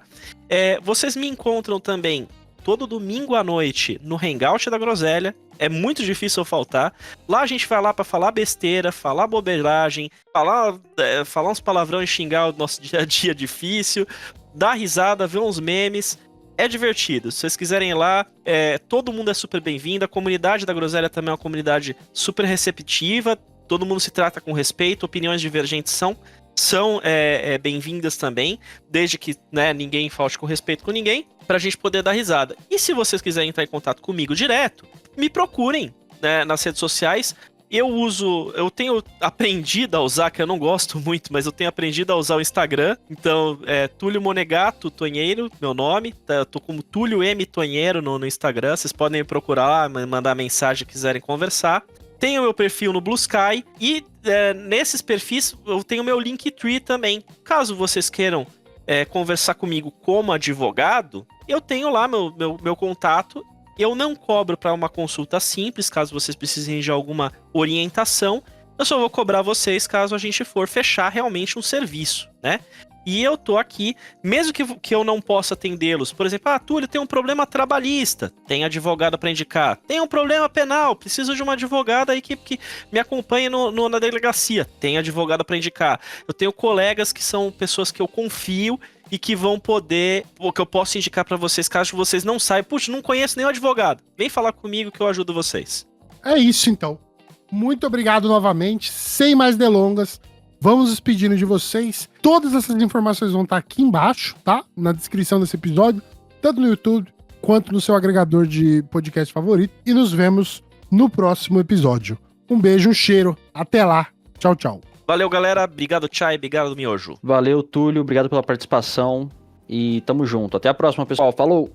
Speaker 3: Vocês me encontram também todo domingo à noite no Hangout da Groselha. É muito difícil eu faltar. Lá a gente vai lá pra falar besteira, falar bobagem, falar uns palavrões e xingar o nosso dia a dia difícil, dar risada, ver uns memes. É divertido. Se vocês quiserem ir lá, todo mundo é super bem-vindo. A comunidade da Groselha também é uma comunidade super receptiva. Todo mundo se trata com respeito. Opiniões divergentes são bem-vindas também, desde que, né, ninguém falte com respeito com ninguém, pra gente poder dar risada. E se vocês quiserem entrar em contato comigo direto, me procurem, né, nas redes sociais. Eu tenho aprendido a usar, que eu não gosto muito, mas eu tenho aprendido a usar o Instagram. Então, Túlio Monegato Tonheiro, meu nome. Eu tô como Túlio M. Tonheiro no Instagram. Vocês podem me procurar lá, mandar mensagem se quiserem conversar. Tenho meu perfil no Blue Sky e nesses perfis eu tenho meu Linktree também. Caso vocês queiram conversar comigo como advogado, eu tenho lá meu contato. Eu não cobro para uma consulta simples, caso vocês precisem de alguma orientação. Eu só vou cobrar vocês caso a gente for fechar realmente um serviço, né? E eu tô aqui, mesmo que eu não possa atendê-los. Por exemplo, Túlio, tem um problema trabalhista, tem advogado para indicar. Tem um problema penal, preciso de uma advogada aí que me acompanhe na delegacia. Tem advogado para indicar. Eu tenho colegas que são pessoas que eu confio e que vão poder, que eu posso indicar para vocês, caso vocês não saibam. Puxa, não conheço nenhum advogado. Vem falar comigo que eu ajudo vocês.
Speaker 1: É isso, então. Muito obrigado novamente. Sem mais delongas, vamos despedindo de vocês. Todas essas informações vão estar aqui embaixo, tá? Na descrição desse episódio, tanto no YouTube quanto no seu agregador de podcast favorito. E nos vemos no próximo episódio. Um beijo, um cheiro. Até lá. Tchau, tchau.
Speaker 3: Valeu, galera. Obrigado, Chai. Obrigado, Miojo.
Speaker 2: Valeu, Túlio. Obrigado pela participação. E tamo junto. Até a próxima, pessoal. Falou!